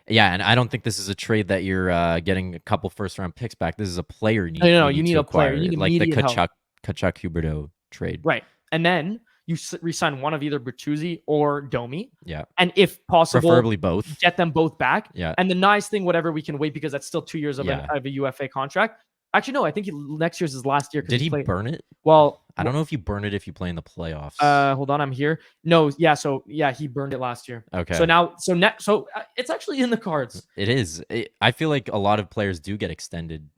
Yeah, and I don't think this is a trade that you're getting a couple first round picks back. This is a player No, you you need need to a player. acquire, You need like the immediate help. Kachuk Huberdeau trade. Right. And then you resign one of either Bertuzzi or Domi. Yeah. And if possible, Preferably both. get them both back. Yeah. And the nice thing, whatever, we can wait because that's still 2 years of a UFA contract. Actually, no, I think next year's his last year. Did he burn it? Well, I don't know if you burn it if you play in the playoffs. Hold on, I'm here. No, yeah, so yeah, he burned it last year. Okay. So it's actually in the cards. It is. I feel like a lot of players do get extended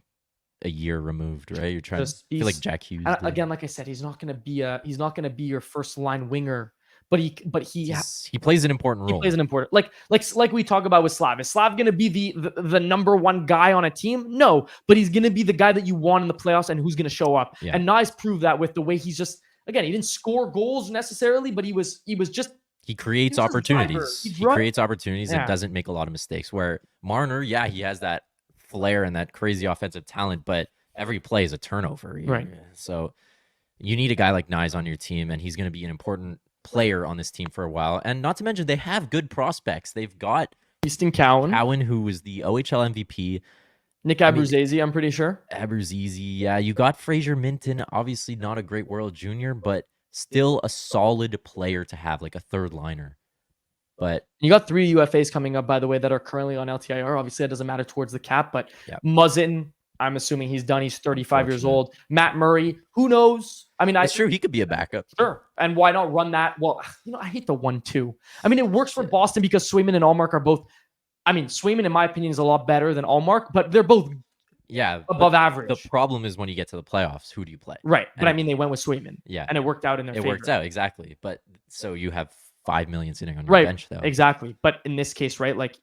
a year removed, right? You're trying to feel like Jack Hughes did. Again, like I said, he's not going to be your first line winger, but he plays an important role. He plays an important, like we talk about with Slav. Is Slav going to be the number one guy on a team? No, but he's going to be the guy that you want in the playoffs and who's going to show up. Yeah. And Nyes proved that with the way he's just, again, he didn't score goals necessarily, but he was just. He creates opportunities. He creates opportunities and doesn't make a lot of mistakes. Where Marner, yeah, he has that flair and that crazy offensive talent, but every play is a turnover. Right. So you need a guy like Nyes on your team, and he's going to be an important player on this team for a while. And not to mention, they have good prospects. They've got Easton Cowan, who was the OHL MVP. Nick Abruzzese, I'm pretty sure. Abruzzese, yeah. You got Fraser Minton, obviously not a great World Junior, but still a solid player to have, like a third liner. But you got 3 UFAs coming up, by the way, that are currently on LTIR. Obviously, that doesn't matter towards the cap, but Muzzin, I'm assuming he's done. He's 35 years old. Matt Murray, who knows? I mean, it's true. He could be a backup. Sure. And why not run that? Well, I hate the 1-2. I mean, it works for Boston because Swayman and Allmark are both. I mean, Swayman, in my opinion, is a lot better than Allmark, but they're both above average. The problem is when you get to the playoffs, who do you play? Right. But I mean, they went with Swayman. Yeah. And it worked out in their favor. It worked out, exactly. But so you have $5 million sitting on your bench, though. Exactly. But in this case, right, like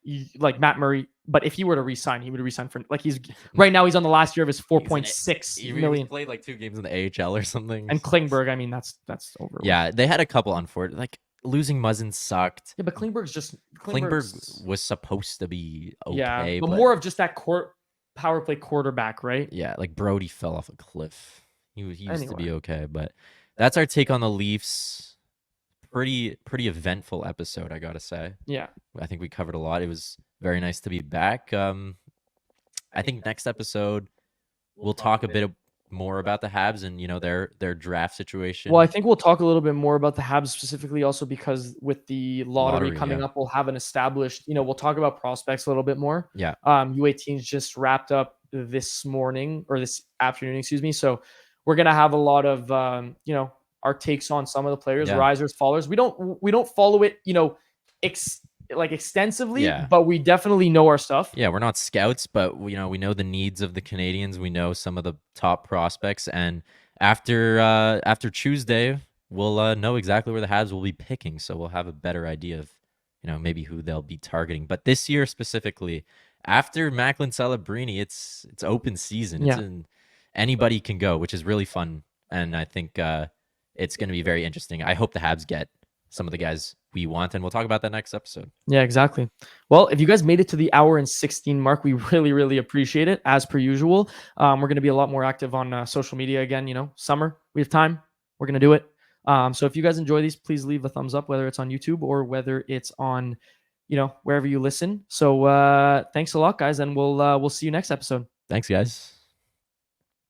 Matt Murray, but if he were to resign, he would resign for, like, he's right now he's on the last year of his $4.6 million. He played like 2 games in the AHL or something. And Klingberg, I mean, that's over. Yeah, they had a couple unfortunate, like losing Muzzin sucked. Yeah, but Klingberg was supposed to be okay. Yeah, but more of just that power play quarterback, right? Yeah, like Brody fell off a cliff. He used to be okay, but that's our take on the Leafs. Pretty eventful episode, I gotta say. Yeah, I think we covered a lot. It was very nice to be back. I think next episode we'll talk a bit more about the Habs and their draft situation. Well, I think we'll talk a little bit more about the Habs specifically, also because with the lottery coming up, we'll have an established. We'll talk about prospects a little bit more. Yeah. U18s just wrapped up this morning or this afternoon, excuse me. So we're gonna have a lot of our takes on some of the players, risers, fallers. We don't follow it, extensively, but we definitely know our stuff. Yeah, we're not scouts, but we know the needs of the Canadians. We know some of the top prospects, and after Tuesday, we'll know exactly where the Habs will be picking. So we'll have a better idea of maybe who they'll be targeting. But this year specifically, after Macklin Celebrini, it's open season. Anybody can go, which is really fun, and I think it's going to be very interesting. I hope the Habs get some of the guys we want, and we'll talk about that next episode. Yeah, exactly. Well, if you guys made it to the hour and 16 mark, we really, really appreciate it, as per usual. We're going to be a lot more active on social media again. Summer, we have time. We're going to do it. So if you guys enjoy these, please leave a thumbs up, whether it's on YouTube or whether it's on, wherever you listen. So thanks a lot, guys, and we'll see you next episode. Thanks, guys.